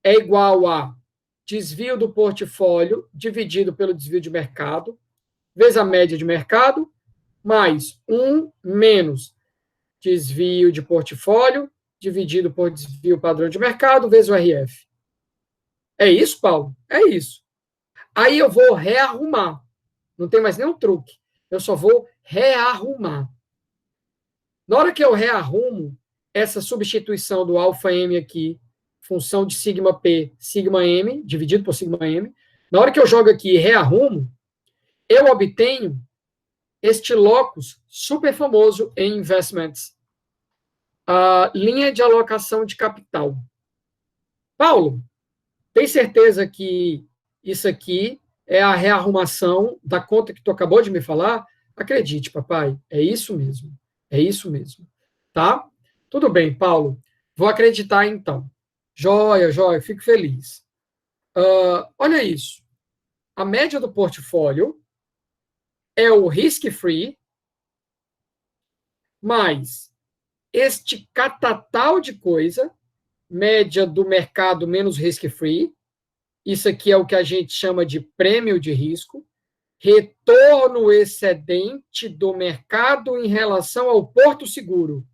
é igual a desvio do portfólio dividido pelo desvio de mercado, vezes a média de mercado, mais 1 menos desvio de portfólio dividido por desvio padrão de mercado, vezes o RF. É isso, Paulo? É isso. Aí eu vou rearrumar. Não tem mais nenhum truque. Eu só vou rearrumar. Na hora que eu rearrumo essa substituição do alfa M aqui, função de sigma P, sigma M, dividido por sigma M, na hora que eu jogo aqui e rearrumo, eu obtenho este locus super famoso em investments, a linha de alocação de capital. Paulo, tem certeza que isso aqui é a rearrumação da conta que tu acabou de me falar? Acredite, papai, é isso mesmo. É isso mesmo. Tá? Tudo bem, Paulo. Vou acreditar, então. Joia, joia, fico feliz. Olha isso. A média do portfólio é o risk-free mais este catatal de coisa, média do mercado menos risk-free. Isso aqui é o que a gente chama de prêmio de risco. Retorno excedente do mercado em relação ao porto seguro.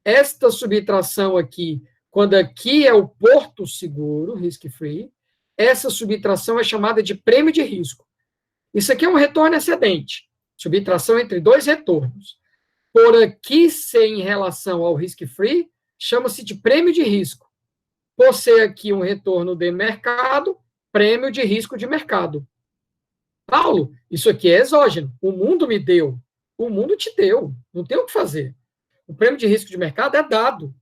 Esta subtração aqui, quando aqui é o porto seguro, risk-free, essa subtração é chamada de prêmio de risco. Isso aqui é um retorno excedente, subtração entre dois retornos. Por aqui ser em relação ao risk-free, chama-se de prêmio de risco. Por ser aqui um retorno de mercado, prêmio de risco de mercado. Paulo, isso aqui é exógeno. O mundo me deu. O mundo te deu. Não tem o que fazer. O prêmio de risco de mercado é dado.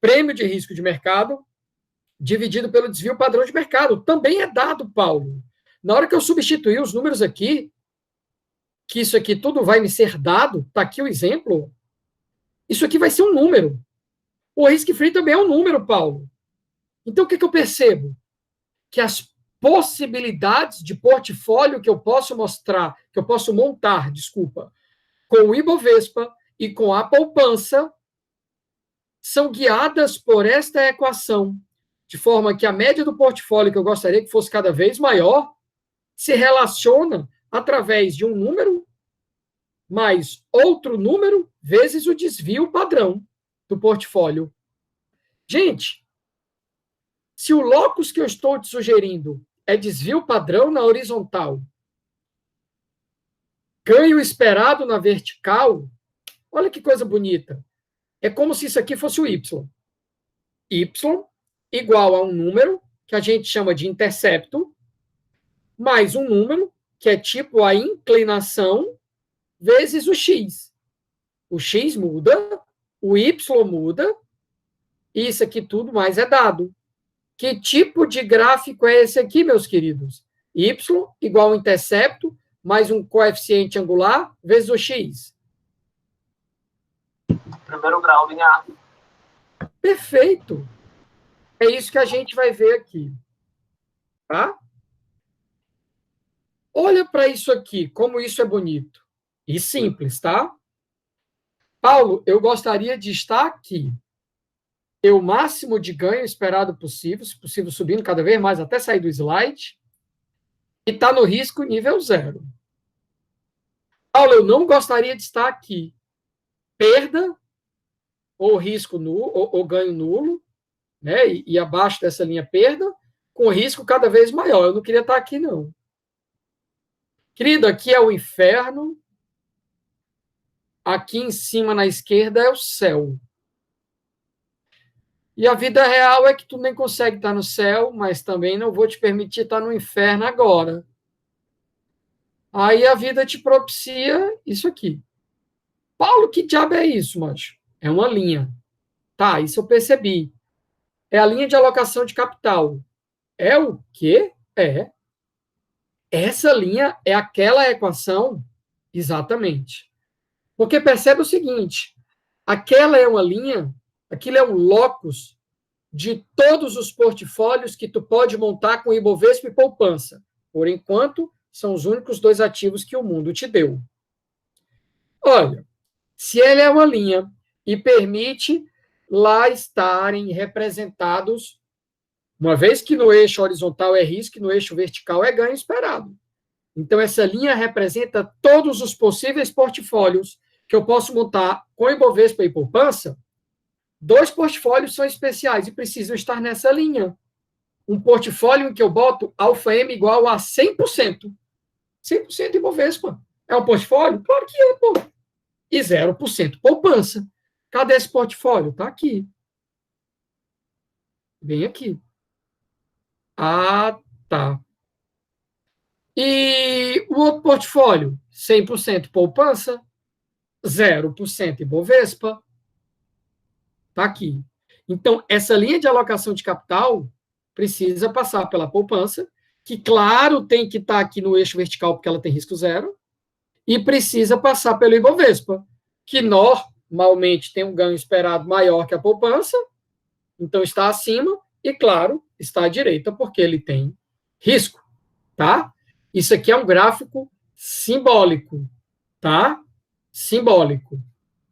Prêmio de risco de mercado dividido pelo desvio padrão de mercado. Também é dado, Paulo. Na hora que eu substituir os números aqui, que isso aqui tudo vai me ser dado, está aqui o exemplo, isso aqui vai ser um número. O risk-free também é um número, Paulo. Então, o que eu percebo? Que as possibilidades de portfólio que eu posso mostrar, que eu posso montar, com o Ibovespa e com a poupança, são guiadas por esta equação, de forma que a média do portfólio, que eu gostaria que fosse cada vez maior, se relaciona através de um número mais outro número vezes o desvio padrão do portfólio. Gente, se o locus que eu estou te sugerindo é desvio padrão na horizontal, ganho esperado na vertical, olha que coisa bonita. É como se isso aqui fosse o Y. Y igual a um número, que a gente chama de intercepto, mais um número, que é tipo a inclinação, vezes o X. O X muda, o Y muda, e isso aqui tudo mais é dado. Que tipo de gráfico é esse aqui, meus queridos? Y igual ao intercepto, mais um coeficiente angular, vezes o X. Primeiro grau linear. Perfeito. É isso que a gente vai ver aqui. Tá? Olha para isso aqui, como isso é bonito. E simples, tá? Paulo, eu gostaria de estar aqui. Ter o máximo de ganho esperado possível, se possível subindo cada vez mais até sair do slide, e está no risco nível 0. Paulo, eu não gostaria de estar aqui. Perda, ou risco nulo, ou ganho nulo, né? E abaixo dessa linha perda, com risco cada vez maior. Eu não queria estar aqui, não. Querido, aqui é o inferno, aqui em cima na esquerda é o céu. E a vida real é que tu nem consegue estar no céu, mas também não vou te permitir estar no inferno agora. Aí a vida te propicia isso aqui. Paulo, que diabo é isso, macho? É uma linha. Tá, isso eu percebi. É a linha de alocação de capital. É o quê? É. Essa linha é aquela equação? Exatamente. Porque percebe o seguinte, aquela é uma linha, aquilo é um locus de todos os portfólios que tu pode montar com Ibovespa e poupança. Por enquanto, São os únicos dois ativos que o mundo te deu. Olha, se ele é uma linha e permite lá estarem representados, uma vez que no eixo horizontal é risco e no eixo vertical é ganho esperado. Então, essa linha representa todos os possíveis portfólios que eu posso montar com Ibovespa e poupança. 2 portfólios são especiais e precisam estar nessa linha. Um portfólio em que eu boto alfa M igual a 100%. 100% Ibovespa. É um portfólio? Claro que é, pô. E 0% poupança. Cadê esse portfólio? Está aqui. Vem aqui. Ah, tá. E o outro portfólio? 100% poupança, 0% Ibovespa. Está aqui. Então, essa linha de alocação de capital precisa passar pela poupança, que, claro, tem que estar aqui no eixo vertical, porque ela tem risco zero, e precisa passar pelo Ibovespa, que normalmente tem um ganho esperado maior que a poupança, então está acima, e, claro, está à direita, porque ele tem risco, tá? Isso aqui é um gráfico simbólico, tá? Simbólico.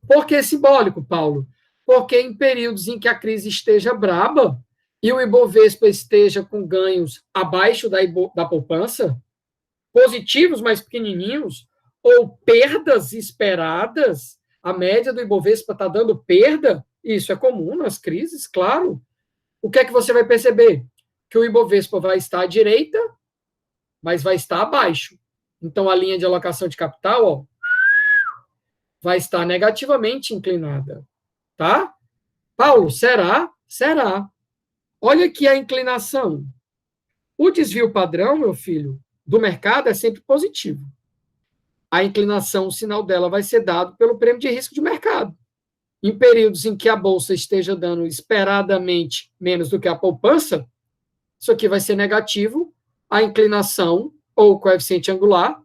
Por que simbólico, Paulo? Porque em períodos em que a crise esteja braba e o Ibovespa esteja com ganhos abaixo da poupança, positivos, mas pequenininhos, ou perdas esperadas, a média do Ibovespa está dando perda, isso é comum nas crises, claro. O que é que você vai perceber? Que o Ibovespa vai estar à direita, mas vai estar abaixo. Então, a linha de alocação de capital, ó, vai estar negativamente inclinada, tá? Paulo, será? Será. Olha aqui a inclinação. O desvio padrão, meu filho, do mercado é sempre positivo. A inclinação, o sinal dela vai ser dado pelo prêmio de risco de mercado. Em períodos em que a bolsa esteja dando esperadamente menos do que a poupança, isso aqui vai ser negativo, a inclinação ou o coeficiente angular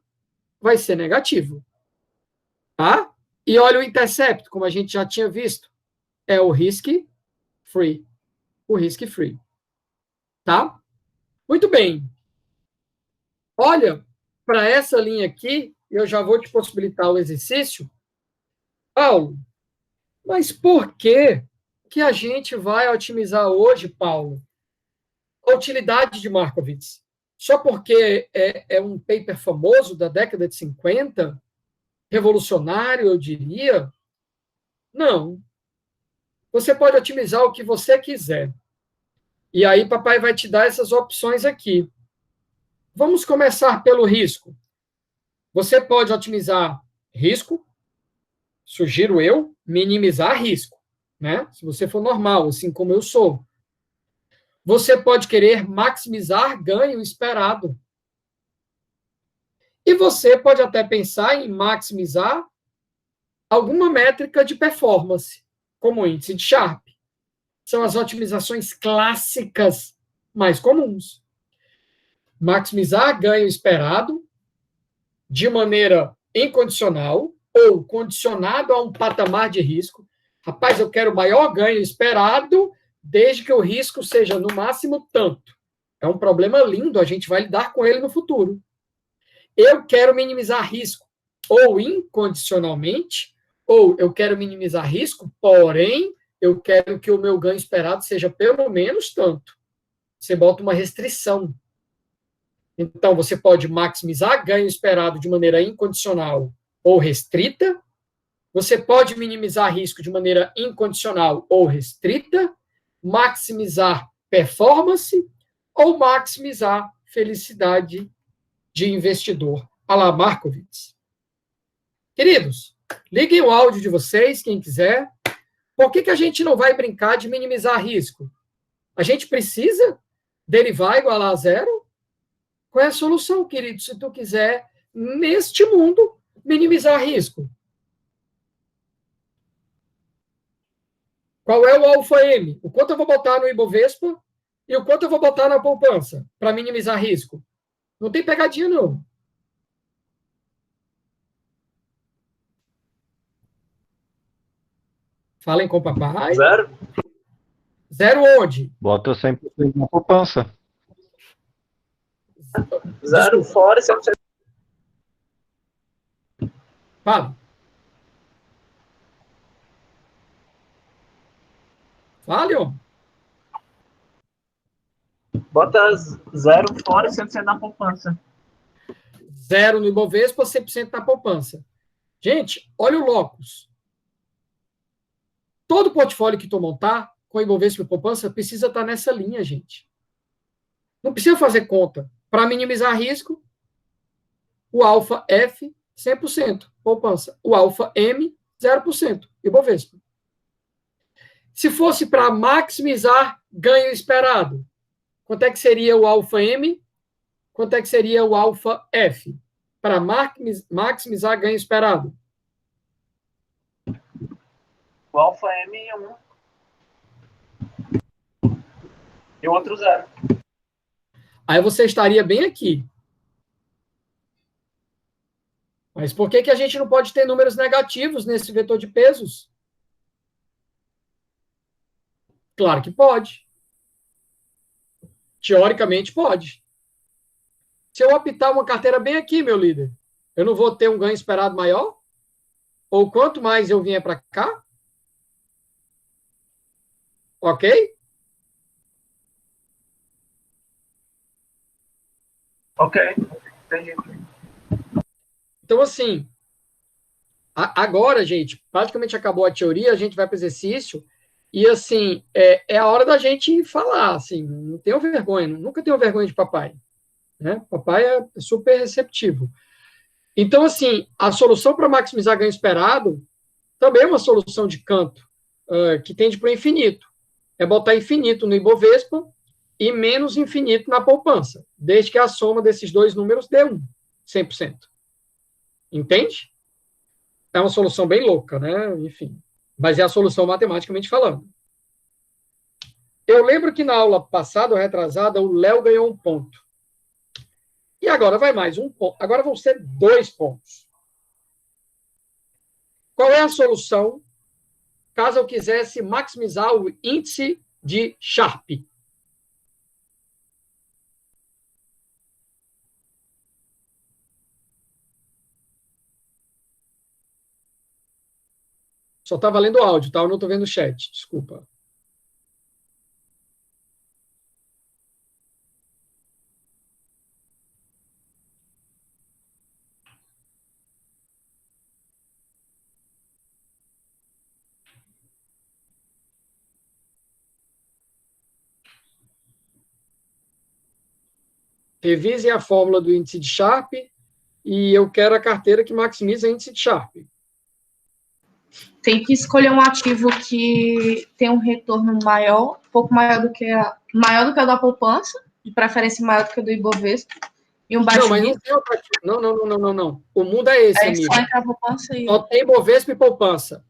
vai ser negativo. Tá? E olha o intercepto, como a gente já tinha visto, é o risk-free. O risk-free. Tá? Muito bem. Olha, para essa linha aqui, eu já vou te possibilitar o exercício. Paulo, mas por que a gente vai otimizar hoje, Paulo, a utilidade de Markowitz? Só porque é um paper famoso da década de 50, revolucionário, eu diria? Não. Você pode otimizar o que você quiser. E aí, papai vai te dar essas opções aqui. Vamos começar pelo risco. Você pode otimizar risco, sugiro eu, minimizar risco, né? Se você for normal, assim como eu sou. Você pode querer maximizar ganho esperado. E você pode até pensar em maximizar alguma métrica de performance, como o índice de Sharpe. São as otimizações clássicas mais comuns. Maximizar ganho esperado de maneira incondicional ou condicionado a um patamar de risco. Rapaz, eu quero o maior ganho esperado desde que o risco seja no máximo tanto. É um problema lindo, a gente vai lidar com ele no futuro. Eu quero minimizar risco ou incondicionalmente, ou eu quero minimizar risco, porém, eu quero que o meu ganho esperado seja pelo menos tanto. Você bota uma restrição. Então, você pode maximizar ganho esperado de maneira incondicional ou restrita. Você pode minimizar risco de maneira incondicional ou restrita, maximizar performance ou maximizar felicidade de investidor, à la Markowitz. Queridos, liguem o áudio de vocês, quem quiser. Por que a gente não vai brincar de minimizar risco? A gente precisa derivar igual a zero? Qual é a solução, querido, se tu quiser, neste mundo, minimizar risco? Qual é o alfa M? O quanto eu vou botar no Ibovespa e o quanto eu vou botar na poupança para minimizar risco? Não tem pegadinha, não. Falem com o papai. Zero? Zero onde? Bota 100% na poupança. Zero fora e 100% Fale. Fale, ó. Bota 0 fora e 100% na poupança. 0 no Ibovespa, 100% na poupança. Gente, olha o locus. Todo portfólio que tu montar com Ibovespa e poupança precisa estar nessa linha, gente. Não precisa fazer conta. Para minimizar risco, o alfa F, 100%, poupança. O alfa M, 0%, Ibovespa. Se fosse para maximizar ganho esperado, quanto é que seria o alfa M? Quanto é que seria o alfa F? Para maximizar ganho esperado. O alfa M é 1 e o outro 0. Aí você estaria bem aqui. Mas por que a gente não pode ter números negativos nesse vetor de pesos? Claro que pode. Teoricamente pode. Se eu optar uma carteira bem aqui, meu líder, eu não vou ter um ganho esperado maior? Ou quanto mais eu vier para cá? Ok? Ok, entendi. Então, assim, agora, gente, praticamente acabou a teoria, a gente vai para o exercício, e, assim, é a hora da gente falar, assim, não tenho vergonha, nunca tenho vergonha de papai, né? Papai é super receptivo. Então, assim, a solução para maximizar ganho esperado também é uma solução de canto, que tende para o infinito. É botar infinito no Ibovespa e menos infinito na poupança, desde que a soma desses dois números dê 100%. Entende? É uma solução bem louca, né? Enfim. Mas é a solução matematicamente falando. Eu lembro que na aula passada ou retrasada, o Léo ganhou 1 ponto. E agora vai mais 1 ponto. Agora vão ser 2 pontos. Qual é a solução caso eu quisesse maximizar o índice de Sharpe? Só está valendo o áudio, tá? Eu não estou vendo o chat, desculpa. Revisem a fórmula do índice de Sharpe e eu quero a carteira que maximiza o índice de Sharpe. Tem que escolher um ativo que tem um retorno maior, um pouco maior do que o da poupança, de preferência maior do que o do Ibovespa, e um baixo Não, mas não risco. tem outro ativo. Não. O mundo é esse, Aí amigo. só entra a poupança e... Só tem Ibovespa e poupança.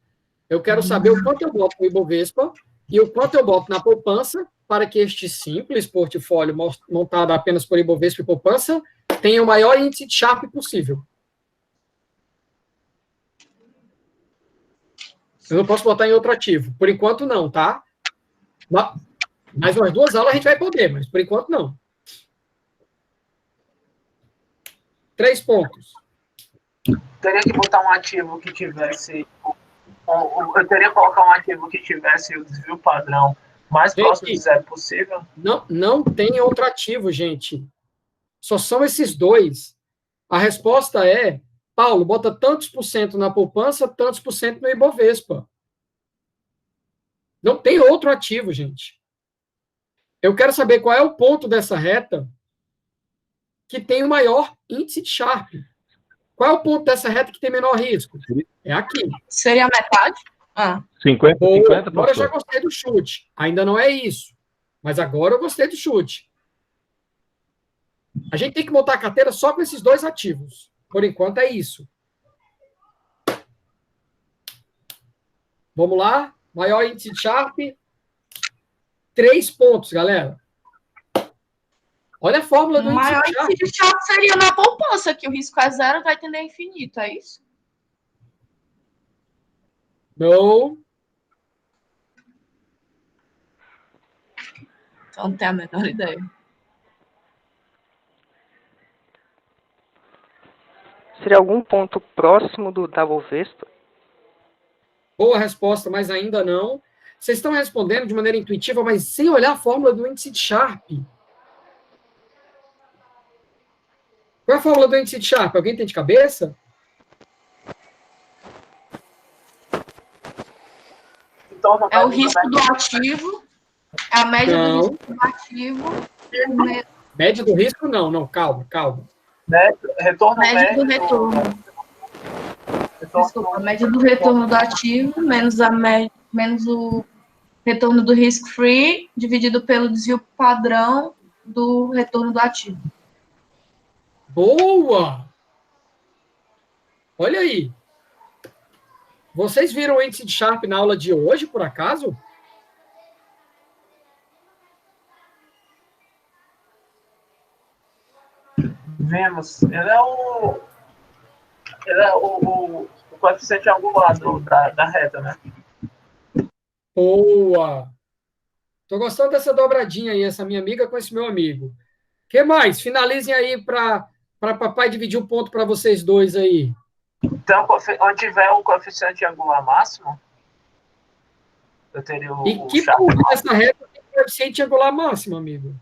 Eu quero saber o quanto eu boto no Ibovespa e o quanto eu boto na poupança para que este simples portfólio montado apenas por Ibovespa e poupança tenha o maior índice de Sharpe possível. Eu não posso botar em outro ativo. Por enquanto, não, tá? Mais umas 2 aulas a gente vai poder, mas por enquanto, não. 3 pontos. Teria que botar um ativo que tivesse... Eu teria que colocar um ativo que tivesse o desvio padrão mais próximo de 0 possível? Não tem outro ativo, gente. Só são esses dois. A resposta é, Paulo, bota tantos por cento na poupança, tantos por cento no Ibovespa. Não tem outro ativo, gente. Eu quero saber qual é o ponto dessa reta que tem o maior índice de Sharpe. Qual é o ponto dessa reta que tem menor risco? É aqui. Seria a metade? 50, Boa, 50, agora eu já pastor. gostei do chute. Ainda não é isso. Mas agora eu gostei do chute. A gente tem que montar a carteira só com esses dois ativos. Por enquanto é isso. Vamos lá. Maior índice de Sharpe. 3 pontos, galera. Olha a fórmula do O maior índice de Sharpe. índice de Sharpe seria na poupança, que o risco é 0, vai tender a infinito, é isso? Não. Então não tenho a menor ideia. Seria algum ponto próximo da Bovespa? Boa resposta, mas ainda não. Vocês estão respondendo de maneira intuitiva, mas sem olhar a fórmula do índice de Sharpe. Qual é a fórmula do índice de Sharpe? Alguém tem de cabeça? Então, É o risco do ativo, é a média Não. do risco do ativo, Média do risco, não, calma. retorno média do médio retorno. Desculpa, a média do retorno do ativo menos o retorno do risk-free dividido pelo desvio padrão do retorno do ativo. Boa! Olha aí. Vocês viram o índice de Sharpe na aula de hoje, por acaso? Vemos. Ele é o coeficiente angular da reta, né? Boa! Tô gostando dessa dobradinha aí, essa minha amiga com esse meu amigo. O que mais? Finalizem aí para papai dividir o ponto para vocês dois aí. Então, onde tiver o coeficiente angular máximo, eu teria E o que Sharpe ponto máximo. dessa reta tem coeficiente angular máximo, amigo?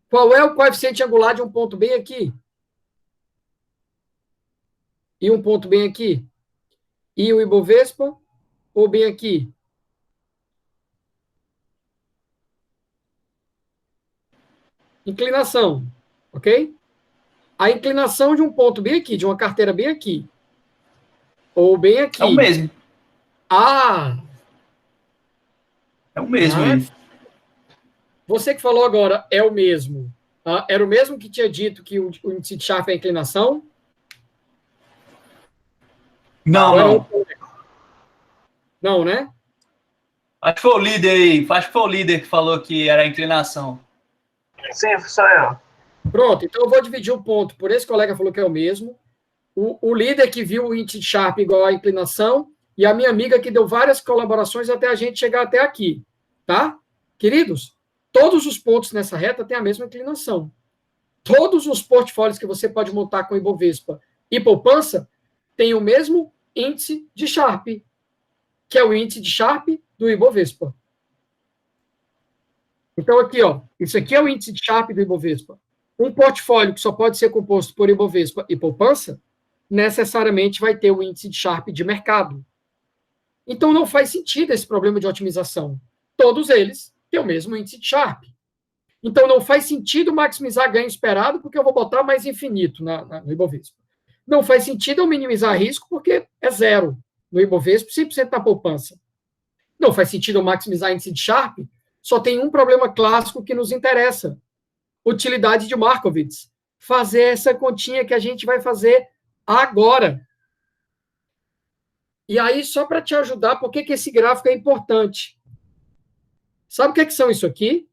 Qual é o coeficiente angular de um ponto bem aqui? E um ponto bem aqui? E o Ibovespa? Ou bem aqui? Inclinação, ok? A inclinação de um ponto bem aqui, de uma carteira bem aqui, ou bem aqui. É o mesmo. Ah! É o mesmo. Você que falou agora é o mesmo. Era o mesmo que tinha dito que o índice de Sharpe é a inclinação? Não. Não, né? Acho que foi o líder aí. Acho que foi o líder que falou que era a inclinação. Sim, sou eu. Pronto, então eu vou dividir o ponto. Por esse colega falou que é o mesmo. O líder que viu o índice de Sharpe igual à inclinação e a minha amiga que deu várias colaborações até a gente chegar até aqui. Tá? Queridos, todos os pontos nessa reta têm a mesma inclinação. Todos os portfólios que você pode montar com Ibovespa e poupança têm o mesmo índice de Sharpe, que é o índice de Sharpe do Ibovespa. Então, aqui, ó, isso aqui é o índice de Sharpe do Ibovespa. Um portfólio que só pode ser composto por Ibovespa e poupança, necessariamente vai ter o índice de Sharpe de mercado. Então, não faz sentido esse problema de otimização. Todos eles têm o mesmo índice de Sharpe. Então, não faz sentido maximizar ganho esperado, porque eu vou botar mais infinito no Ibovespa. Não faz sentido eu minimizar risco, porque é zero no Ibovespa, 100% na poupança. Não faz sentido eu maximizar índice de Sharpe, só tem um problema clássico que nos interessa. Utilidade de Markowitz. Fazer essa continha que a gente vai fazer agora. E aí, só para te ajudar, por que esse gráfico é importante? Sabe o que são isso aqui?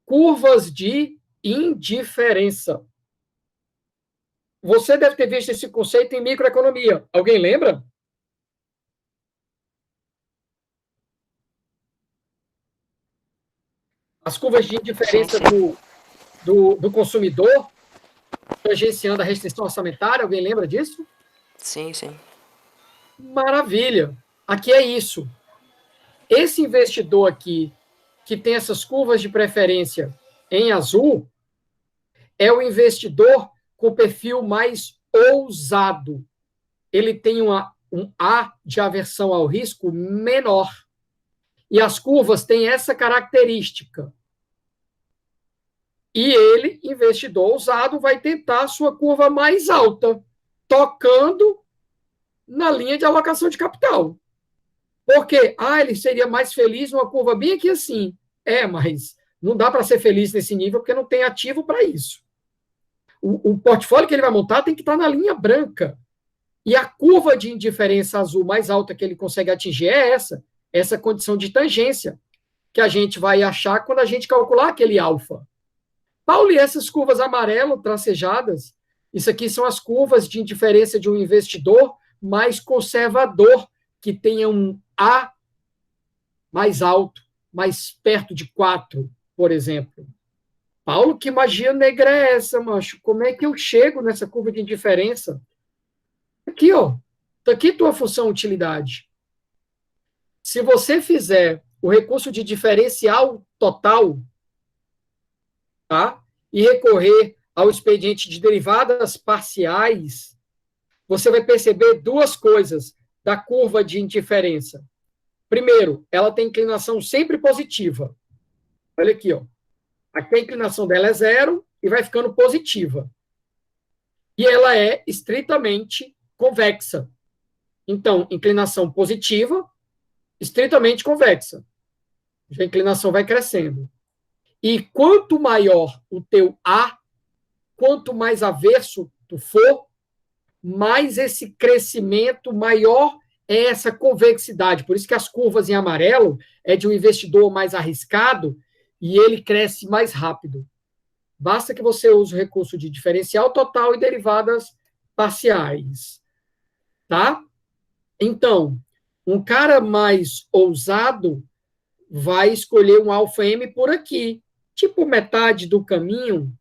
Curvas de indiferença. Você deve ter visto esse conceito em microeconomia. Alguém lembra? As curvas de indiferença do consumidor tangenciando a restrição orçamentária. Alguém lembra disso? Sim. Maravilha. Aqui é isso. Esse investidor aqui, que tem essas curvas de preferência em azul, é o investidor com perfil mais ousado. Ele tem um A de aversão ao risco menor. E as curvas têm essa característica. E ele, investidor ousado, vai tentar a sua curva mais alta, tocando na linha de alocação de capital. Por quê? Ele seria mais feliz numa curva bem aqui assim. Mas não dá para ser feliz nesse nível porque não tem ativo para isso. O portfólio que ele vai montar tem que estar na linha branca. E a curva de indiferença azul mais alta que ele consegue atingir é essa condição de tangência, que a gente vai achar quando a gente calcular aquele alfa. Paulo, e essas curvas amarelo tracejadas, isso aqui são as curvas de indiferença de um investidor mais conservador, que tenha um A mais alto, mais perto de 4, por exemplo. Paulo, que magia negra é essa, macho? Como é que eu chego nessa curva de indiferença? Aqui, ó. Tá aqui tua função utilidade. Se você fizer o recurso de diferencial total, tá? E recorrer ao expediente de derivadas parciais, você vai perceber duas coisas da curva de indiferença. Primeiro, ela tem inclinação sempre positiva. Olha aqui, ó. Aqui a inclinação dela é 0 e vai ficando positiva. E ela é estritamente convexa. Então, inclinação positiva, estritamente convexa. A inclinação vai crescendo. E quanto maior o teu A, quanto mais averso tu for, mais esse crescimento, maior é essa convexidade. Por isso que as curvas em amarelo é de um investidor mais arriscado e ele cresce mais rápido. Basta que você use o recurso de diferencial total e derivadas parciais. Tá? Então, um cara mais ousado vai escolher um alfa M por aqui, tipo metade do caminho.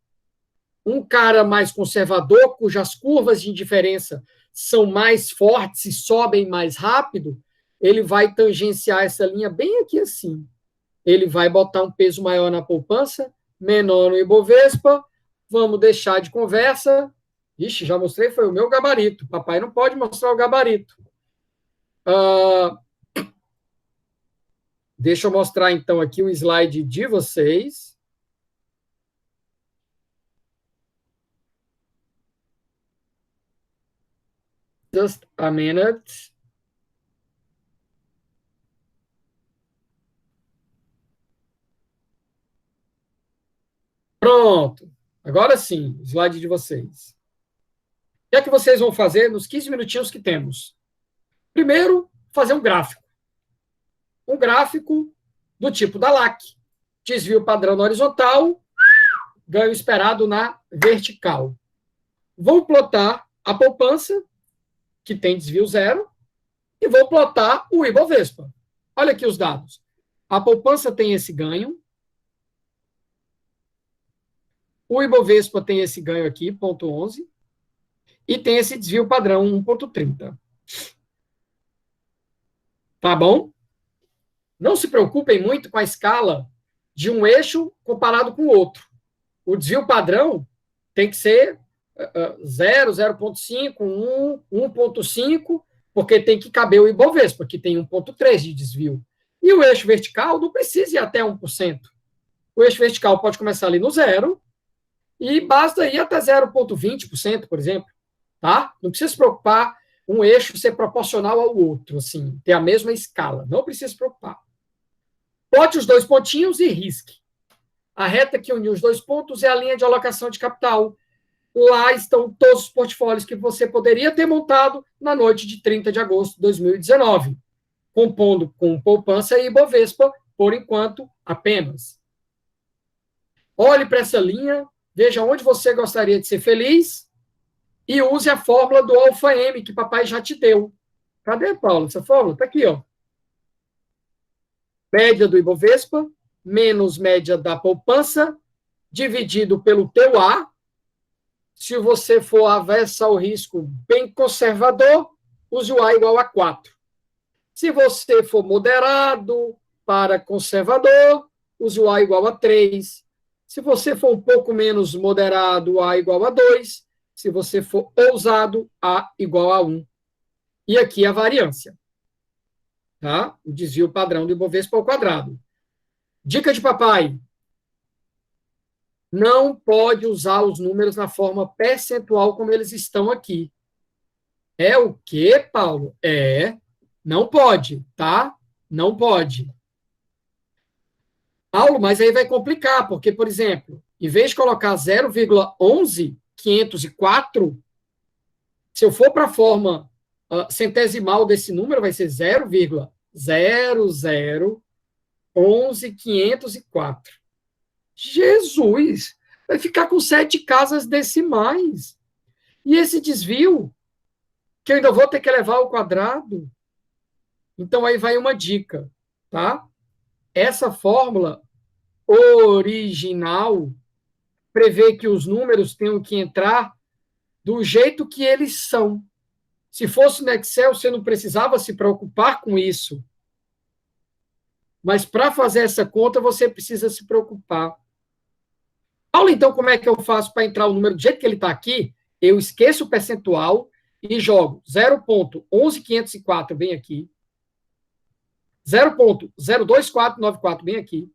Um cara mais conservador, cujas curvas de indiferença são mais fortes e sobem mais rápido, ele vai tangenciar essa linha bem aqui assim. Ele vai botar um peso maior na poupança, menor no Ibovespa, vamos deixar de conversa. Ixi, já mostrei, foi o meu gabarito. Papai não pode mostrar o gabarito. Deixa eu mostrar, então, aqui o slide de vocês. Just a minute. Pronto. Agora sim, slide de vocês. O que é que vocês vão fazer nos 15 minutinhos que temos? Primeiro, fazer um gráfico. Um gráfico do tipo da LAC. Desvio padrão na horizontal, ganho esperado na vertical. Vou plotar a poupança, que tem desvio 0, e vou plotar o Ibovespa. Olha aqui os dados. A poupança tem esse ganho. O Ibovespa tem esse ganho aqui, 0,11. E tem esse desvio padrão, 1,30. Tá bom? Não se preocupem muito com a escala de um eixo comparado com o outro. O desvio padrão tem que ser 0, 0,5, 1, 1,5, porque tem que caber o Ibovespa, que tem 1,3 de desvio. E o eixo vertical não precisa ir até 1%. O eixo vertical pode começar ali no 0 e basta ir até 0,20%, por exemplo. Tá? Não precisa se preocupar um eixo ser proporcional ao outro, assim, ter a mesma escala. Não precisa se preocupar. Bote os dois pontinhos e risque. A reta que une os dois pontos é a linha de alocação de capital. Lá estão todos os portfólios que você poderia ter montado na noite de 30 de agosto de 2019, compondo com poupança e Ibovespa, por enquanto, apenas. Olhe para essa linha, veja onde você gostaria de ser feliz e use a fórmula do alfa M que papai já te deu. Cadê, Paulo, essa fórmula? Está aqui, ó. Média do Ibovespa menos média da poupança dividido pelo teu A. Se você for avessa ao risco bem conservador, use o A igual a 4. Se você for moderado para conservador, use o A igual a 3. Se você for um pouco menos moderado, A igual a 2. Se você for ousado, A igual a 1. E aqui a variância. Tá? O desvio padrão do Ibovespa ao quadrado. Dica de papai. Não pode usar os números na forma percentual como eles estão aqui. É o quê, Paulo? Não pode, tá? Não pode. Paulo, mas aí vai complicar, porque, por exemplo, em vez de colocar 0,11504, se eu for para a forma centesimal desse número, vai ser 0,0011504. Jesus! Vai ficar com 7 casas decimais. E esse desvio, que eu ainda vou ter que levar ao quadrado. Então, aí vai uma dica, tá? essa fórmula original prevê que os números tenham que entrar do jeito que eles são. Se fosse no Excel, você não precisava se preocupar com isso. Mas para fazer essa conta, você precisa se preocupar. Paulo, então, como é que eu faço para entrar o número do jeito que ele está aqui? Eu esqueço o percentual e jogo 0,11504 bem aqui, 0,02494 bem aqui,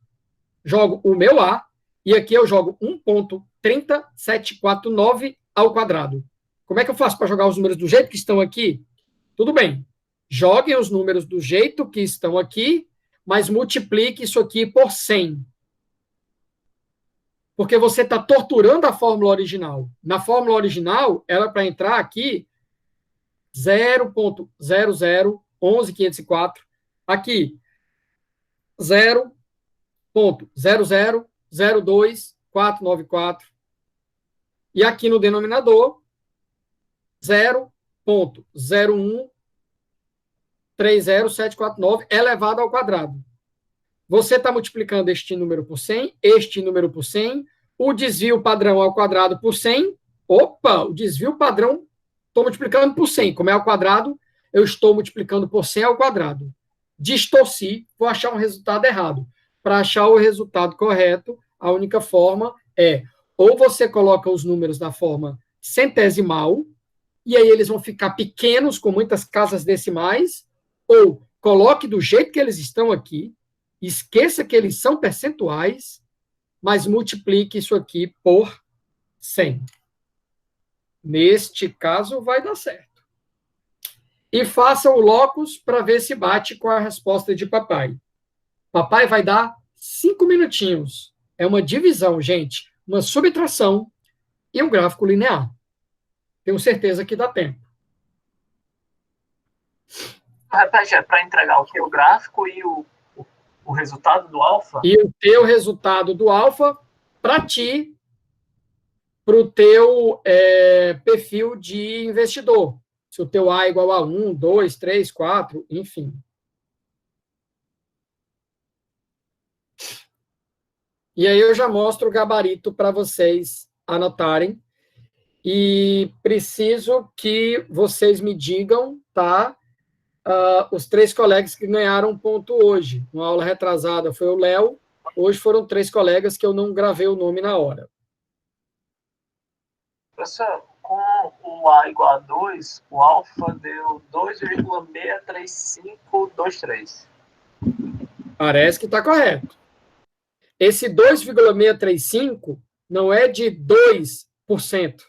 jogo o meu A, e aqui eu jogo 1,30749 ao quadrado. Como é que eu faço para jogar os números do jeito que estão aqui? Tudo bem. Joguem os números do jeito que estão aqui, mas multiplique isso aqui por 100. Porque você está torturando a fórmula original. Na fórmula original, era para entrar aqui 0,0011504, aqui 0,0002494, e aqui no denominador 0,0130749 elevado ao quadrado. Você está multiplicando este número por 100, este número por 100, o desvio padrão ao quadrado por 100. Opa, o desvio padrão, estou multiplicando por 100. Como é ao quadrado, eu estou multiplicando por 100 ao quadrado. Distorci, vou achar um resultado errado. Para achar o resultado correto, a única forma é ou você coloca os números na forma centesimal, e aí eles vão ficar pequenos, com muitas casas decimais, ou coloque do jeito que eles estão aqui, esqueça que eles são percentuais, mas multiplique isso aqui por 100. Neste caso, vai dar certo. E faça o locus para ver se bate com a resposta de papai. Papai vai dar 5 minutinhos. É uma divisão, gente, uma subtração e um gráfico linear. Tenho certeza que dá tempo. Repete, é para entregar o que? O gráfico e o resultado do alfa? E o teu resultado do alfa para ti, para o teu perfil de investidor. Se o teu A é igual a 1, 2, 3, 4, enfim. E aí eu já mostro o gabarito para vocês anotarem. E preciso que vocês me digam, tá? Os 3 colegas que ganharam ponto hoje. Uma aula retrasada foi o Léo. Hoje foram 3 colegas que eu não gravei o nome na hora. Professor, com o A igual a 2, o alfa deu 2,63523. Parece que está correto. Esse 2,635 não é de 2%.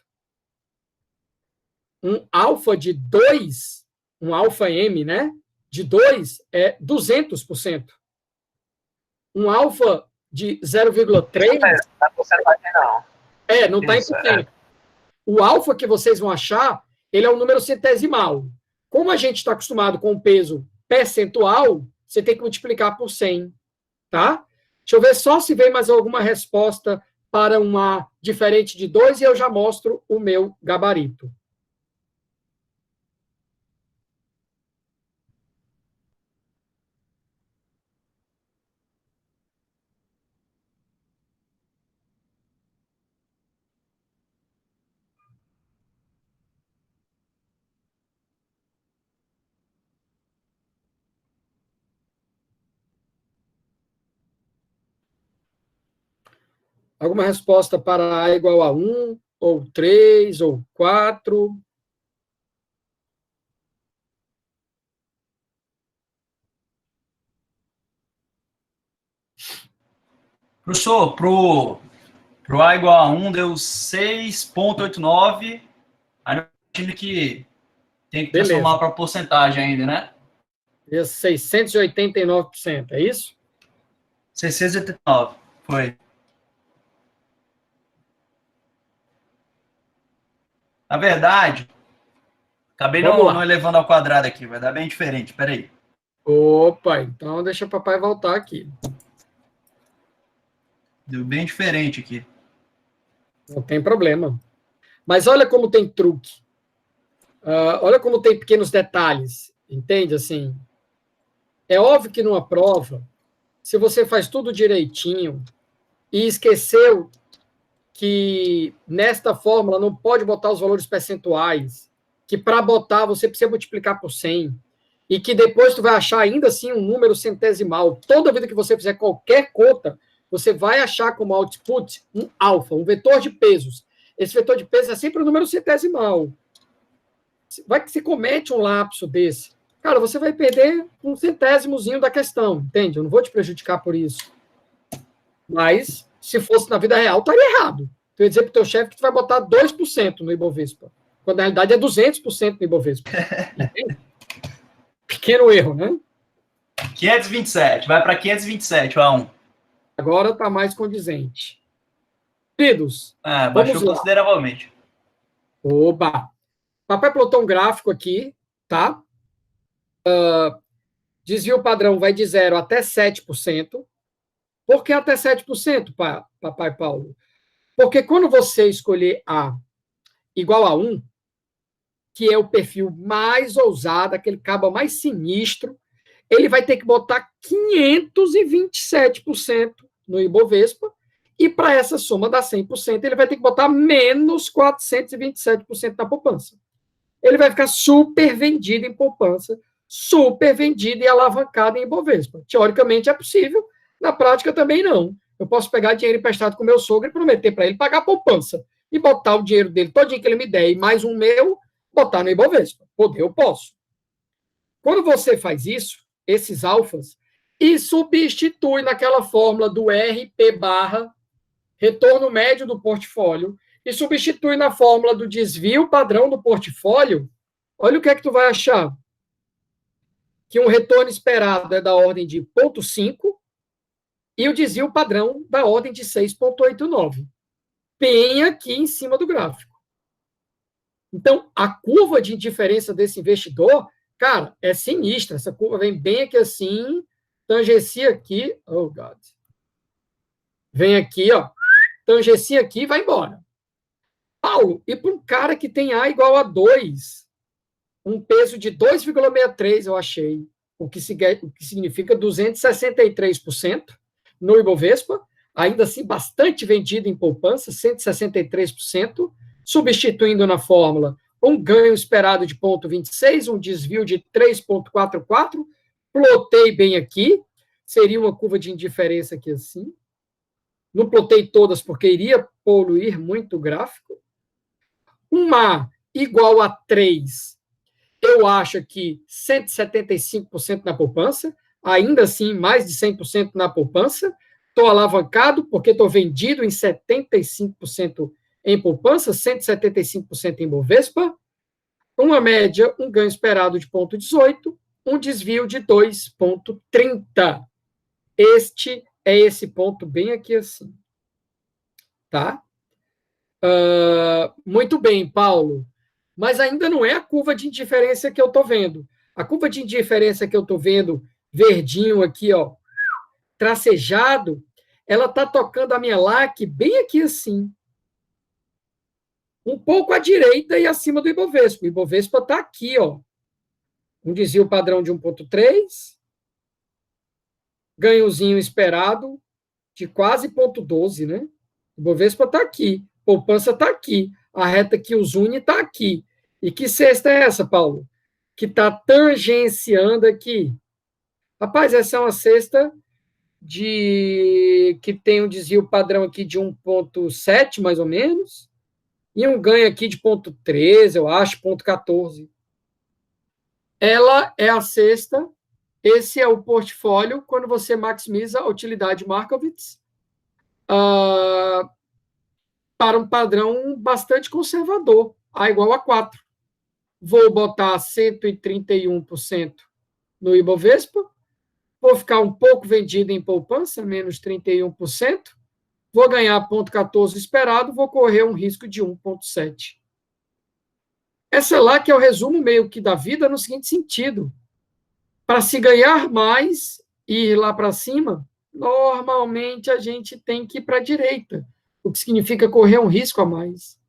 Um alfa de 2, um alfa M, né? De 2 é 200%. Um alfa de 0,3... Não é porcentagem, não. Não está em porcento. O alfa que vocês vão achar, ele é um número centesimal. Como a gente está acostumado com o peso percentual, você tem que multiplicar por 100, tá? Deixa eu ver só se vem mais alguma resposta para uma diferente de 2 e eu já mostro o meu gabarito. Alguma resposta para A igual a 1, ou 3, ou 4? Professor, pro A igual a 1 deu 6,89. Aí no time que tem que transformar para porcentagem ainda, né? Deu 689%, é isso? 689, foi. Na verdade, acabei não elevando ao quadrado aqui, vai dar bem diferente, peraí. Opa, então deixa o papai voltar aqui. Deu bem diferente aqui. Não tem problema. Mas olha como tem truque. Olha como tem pequenos detalhes. Entende? Assim, é óbvio que numa prova, se você faz tudo direitinho e esqueceu que nesta fórmula não pode botar os valores percentuais, que para botar você precisa multiplicar por 100, e que depois tu vai achar ainda assim um número centesimal. Toda vida que você fizer qualquer conta, você vai achar como output um alfa, um vetor de pesos. Esse vetor de pesos é sempre um número centesimal. Vai que você comete um lapso desse, cara, você vai perder um centésimozinho da questão, entende? Eu não vou te prejudicar por isso. Mas, se fosse na vida real, estaria errado. Tu ia dizer para o teu chefe que tu vai botar 2% no Ibovespa, quando na realidade é 200% no Ibovespa. Pequeno erro, né? 527, vai para 527, o A1. Agora está mais condizente. Queridos, baixou consideravelmente. Oba! Papai plotou um gráfico aqui, tá? Desvio padrão vai de 0 até 7%. Por que até 7%, papai Paulo? Porque quando você escolher A igual a 1, que é o perfil mais ousado, aquele cabo mais sinistro, ele vai ter que botar 527% no Ibovespa, e para essa soma dar 100%, ele vai ter que botar menos 427% na poupança. Ele vai ficar super vendido em poupança, super vendido e alavancado em Ibovespa. Teoricamente é possível, na prática também não. Eu posso pegar dinheiro emprestado com meu sogro e prometer para ele pagar a poupança e botar o dinheiro dele todinho que ele me der e mais um meu, botar no Ibovespa. Poder eu posso. Quando você faz isso, esses alfas, e substitui naquela fórmula do RP barra retorno médio do portfólio, e substitui na fórmula do desvio padrão do portfólio, olha o que é que tu vai achar. Que um retorno esperado é da ordem de 0,5 e o desvio padrão da ordem de 6,89. Bem aqui em cima do gráfico. Então, a curva de indiferença desse investidor, cara, é sinistra. Essa curva vem bem aqui assim, tangencia aqui, oh God. Vem aqui, ó, tangencia aqui e vai embora. Paulo, e para um cara que tem A igual a 2, um peso de 2,63, eu achei, o que significa 263% no Ibovespa, ainda assim bastante vendido em poupança, 163%, substituindo na fórmula um ganho esperado de 0,26, um desvio de 3,44, plotei bem aqui, seria uma curva de indiferença aqui assim, não plotei todas porque iria poluir muito o gráfico. Um A igual a 3, eu acho que 175% na poupança, ainda assim mais de 100% na poupança, estou alavancado porque estou vendido em 75% em poupança, 175% em Bovespa, uma média, um ganho esperado de 0,18, um desvio de 2,30. Este é esse ponto bem aqui assim. Tá? Muito bem, Paulo. Mas ainda não é a curva de indiferença que eu estou vendo. A curva de indiferença que eu estou vendo, verdinho aqui, ó, tracejado, ela está tocando a minha LAC bem aqui assim. Um pouco à direita e acima do Ibovespa. O Ibovespa está aqui, ó. Um desvio padrão de 1,3, ganhozinho esperado de quase 0,12, né? O Ibovespa está aqui, poupança está aqui, a reta que os une está aqui. E que cesta é essa, Paulo? Que está tangenciando aqui. Rapaz, essa é uma cesta que tem um desvio padrão aqui de 1,7, mais ou menos, e um ganho aqui de 0,13, eu acho, 0,14. Ela é a cesta, esse é o portfólio quando você maximiza a utilidade Markowitz para um padrão bastante conservador, A igual a 4. Vou botar 131% no Ibovespa, vou ficar um pouco vendido em poupança, menos 31%, vou ganhar 0,14 esperado, vou correr um risco de 1,7. Essa lá que é o resumo meio que da vida no seguinte sentido. Para se ganhar mais e ir lá para cima, normalmente a gente tem que ir para a direita, o que significa correr um risco a mais.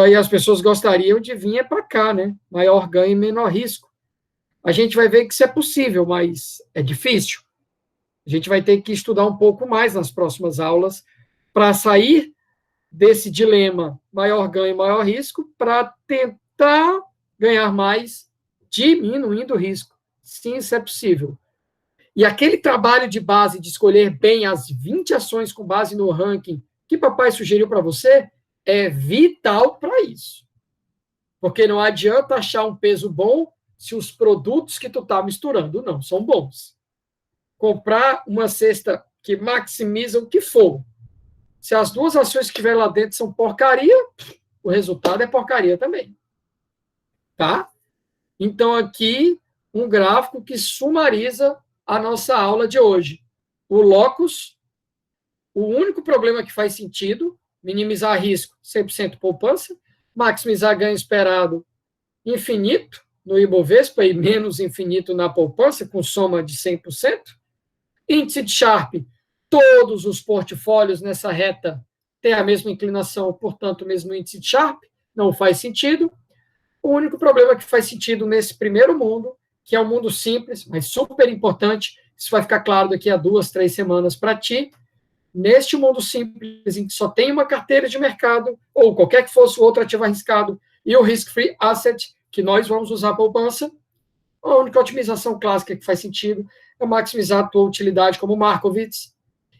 E as pessoas gostariam de vir para cá, né? Maior ganho e menor risco. A gente vai ver que isso é possível, mas é difícil. A gente vai ter que estudar um pouco mais nas próximas aulas para sair desse dilema maior ganho, maior risco, para tentar ganhar mais, diminuindo o risco. Sim, isso é possível. E aquele trabalho de base de escolher bem as 20 ações com base no ranking que papai sugeriu para você é vital para isso. Porque não adianta achar um peso bom se os produtos que tu está misturando não são bons. Comprar uma cesta que maximiza o que for. Se as duas ações que estiver lá dentro são porcaria, o resultado é porcaria também. Tá? Então, aqui, um gráfico que sumariza a nossa aula de hoje. O locus, o único problema que faz sentido, minimizar risco, 100% poupança, maximizar ganho esperado, infinito no Ibovespa e menos infinito na poupança, com soma de 100%. Índice de Sharpe, todos os portfólios nessa reta têm a mesma inclinação, portanto, o mesmo índice de Sharpe, não faz sentido. O único problema que faz sentido nesse primeiro mundo, que é um mundo simples, mas super importante, isso vai ficar claro daqui a 2, 3 semanas para ti, neste mundo simples, em que só tem uma carteira de mercado, ou qualquer que fosse o outro ativo arriscado, e o risk-free asset, que nós vamos usar a poupança, a única otimização clássica que faz sentido é maximizar a tua utilidade como Markowitz,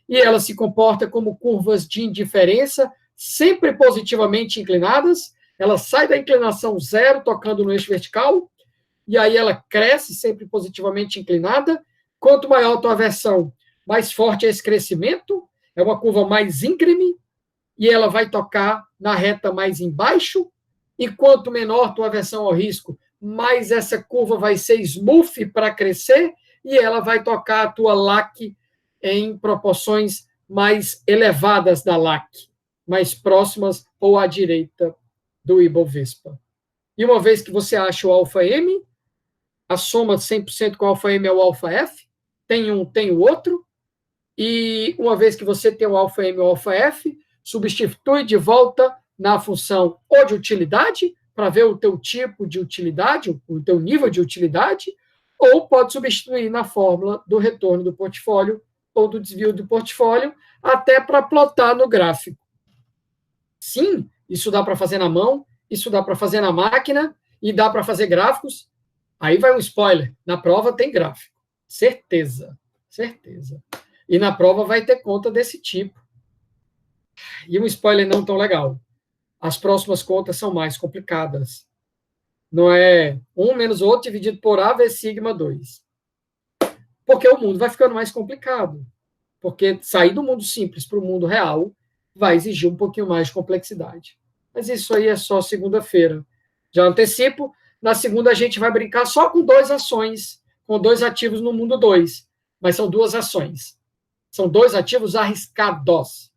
e ela se comporta como curvas de indiferença, sempre positivamente inclinadas, ela sai da inclinação zero, tocando no eixo vertical, e aí ela cresce sempre positivamente inclinada. Quanto maior a tua aversão, mais forte é esse crescimento, é uma curva mais íngreme, e ela vai tocar na reta mais embaixo, e quanto menor a tua aversão ao risco, mais essa curva vai ser smooth para crescer, e ela vai tocar a tua LAC em proporções mais elevadas da LAC, mais próximas ou à direita do Ibovespa. E uma vez que você acha o alfa-M, a soma de 100% com o alfa-M é o alfa-F, tem um, tem o outro, e uma vez que você tem o alfa-M e o alfa-F, substitui de volta na função ou de utilidade, para ver o teu tipo de utilidade, o teu nível de utilidade, ou pode substituir na fórmula do retorno do portfólio ou do desvio do portfólio, até para plotar no gráfico. Sim, isso dá para fazer na mão, isso dá para fazer na máquina, e dá para fazer gráficos. Aí vai um spoiler, na prova tem gráfico. Certeza, certeza. E na prova vai ter conta desse tipo. E um spoiler não tão legal. As próximas contas são mais complicadas. Não é 1 menos o outro dividido por A vezes sigma 2. Porque o mundo vai ficando mais complicado. Porque sair do mundo simples para o mundo real vai exigir um pouquinho mais de complexidade. Mas isso aí é só segunda-feira. Já antecipo, na segunda a gente vai brincar só com 2 ações, com 2 ativos no mundo 2. Mas são 2 ações. São 2 ativos arriscados.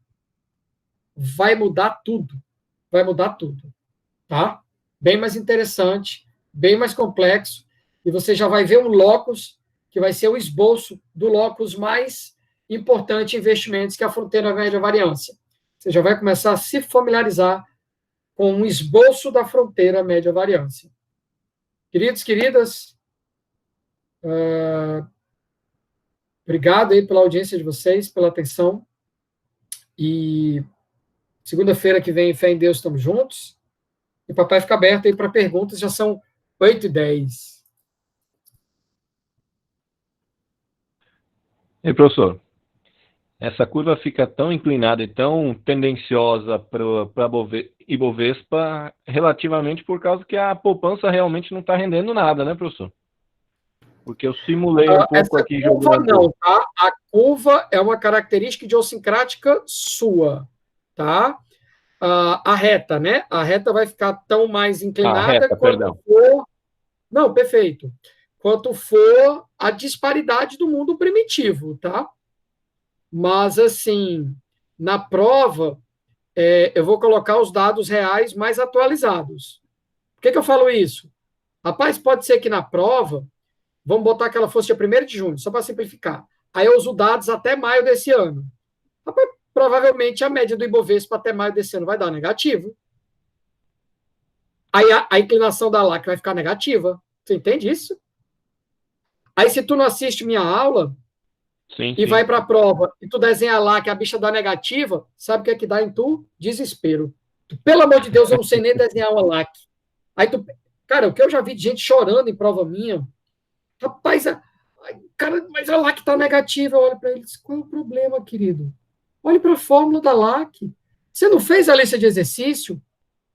Vai mudar tudo. Vai mudar tudo. Tá? Bem mais interessante, bem mais complexo, e você já vai ver um locus, que vai ser o esboço do locus mais importante em investimentos, que é a fronteira média variância. Você já vai começar a se familiarizar com um esboço da fronteira média variância. Queridos, queridas, obrigado aí pela audiência de vocês, pela atenção, e segunda-feira que vem, fé em Deus, estamos juntos. E o papai fica aberto aí para perguntas, já são 8h10. E professor, essa curva fica tão inclinada e tão tendenciosa para Ibovespa relativamente por causa que a poupança realmente não está rendendo nada, né, professor? Porque eu simulei um pouco aqui. A curva não, tá? A curva é uma característica idiosincrática sua, tá? A reta, né? A reta vai ficar tão mais inclinada quanto for... Não, perfeito. Quanto for a disparidade do mundo primitivo, tá? Mas, assim, na prova, eu vou colocar os dados reais mais atualizados. Por que eu falo isso? Rapaz, pode ser que na prova, vamos botar que ela fosse dia 1º de junho, só para simplificar. Aí eu uso dados até maio desse ano. Rapaz, provavelmente a média do Ibovespa até maio desse ano vai dar negativo. Aí a inclinação da LAC vai ficar negativa. Você entende isso? Aí se tu não assiste minha aula, Sim, e vai para a prova, e tu desenha lá que a bicha dá negativa, sabe o que é que dá em tu? Desespero. Pelo amor de Deus, eu não sei nem desenhar uma LAC. Aí tu... Cara, o que eu já vi de gente chorando em prova minha, rapaz, cara, mas a LAC tá negativa. Eu olho para eles, qual é o problema, querido? Olhe para a fórmula da LAC. Você não fez a lista de exercício?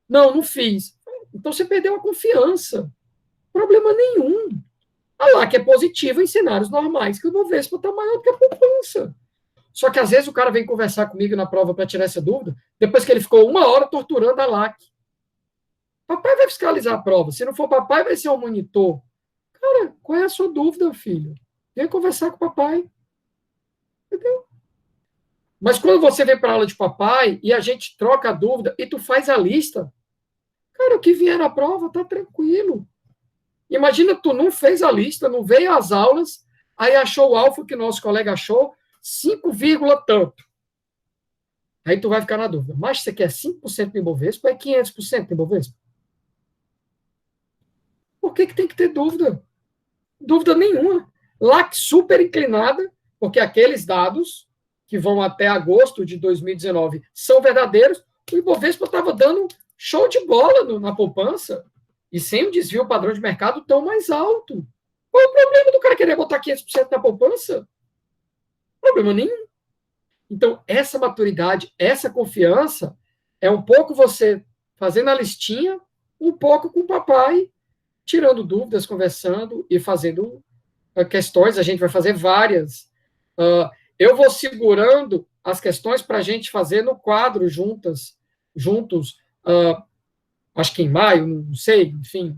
Não, não fiz. Então você perdeu a confiança. Problema nenhum. A LAC é positiva em cenários normais, que o Ibovespa está maior do que a poupança. Só que às vezes o cara vem conversar comigo na prova para tirar essa dúvida, depois que ele ficou 1 hora torturando a LAC. Papai vai fiscalizar a prova. Se não for papai, vai ser um monitor. Cara, qual é a sua dúvida, filho? Vem conversar com o papai. Entendeu? Mas quando você vem para a aula de papai e a gente troca a dúvida e tu faz a lista, cara, o que vier na prova tá tranquilo. Imagina, tu não fez a lista, não veio às aulas, aí achou o alfa que nosso colega achou, 5, tanto. Aí tu vai ficar na dúvida. Mas você quer 5% do Ibovespa ou é 500% do Ibovespa? Por que tem que ter dúvida? Dúvida nenhuma. LAC super inclinada, porque aqueles dados que vão até agosto de 2019 são verdadeiros. O Ibovespa estava dando show de bola na poupança e sem o desvio padrão de mercado tão mais alto. Qual é o problema do cara querer botar 500% na poupança? Problema nenhum. Então, essa maturidade, essa confiança, é um pouco você fazendo a listinha, um pouco com o papai, tirando dúvidas, conversando e fazendo questões. A gente vai fazer várias. Eu vou segurando as questões para a gente fazer no quadro juntos, acho que em maio, não sei, enfim.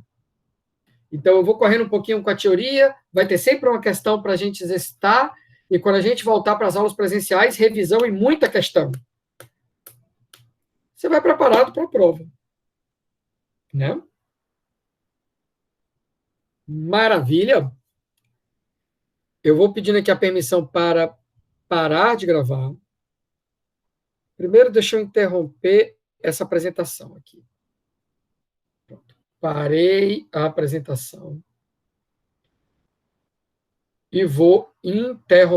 Então, eu vou correndo um pouquinho com a teoria, vai ter sempre uma questão para a gente exercitar, e quando a gente voltar para as aulas presenciais, revisão e muita questão. Você vai preparado para a prova. Né? Maravilha. Eu vou pedindo aqui a permissão para parar de gravar. Primeiro, deixa eu interromper essa apresentação aqui. Pronto. Parei a apresentação. E vou interromper.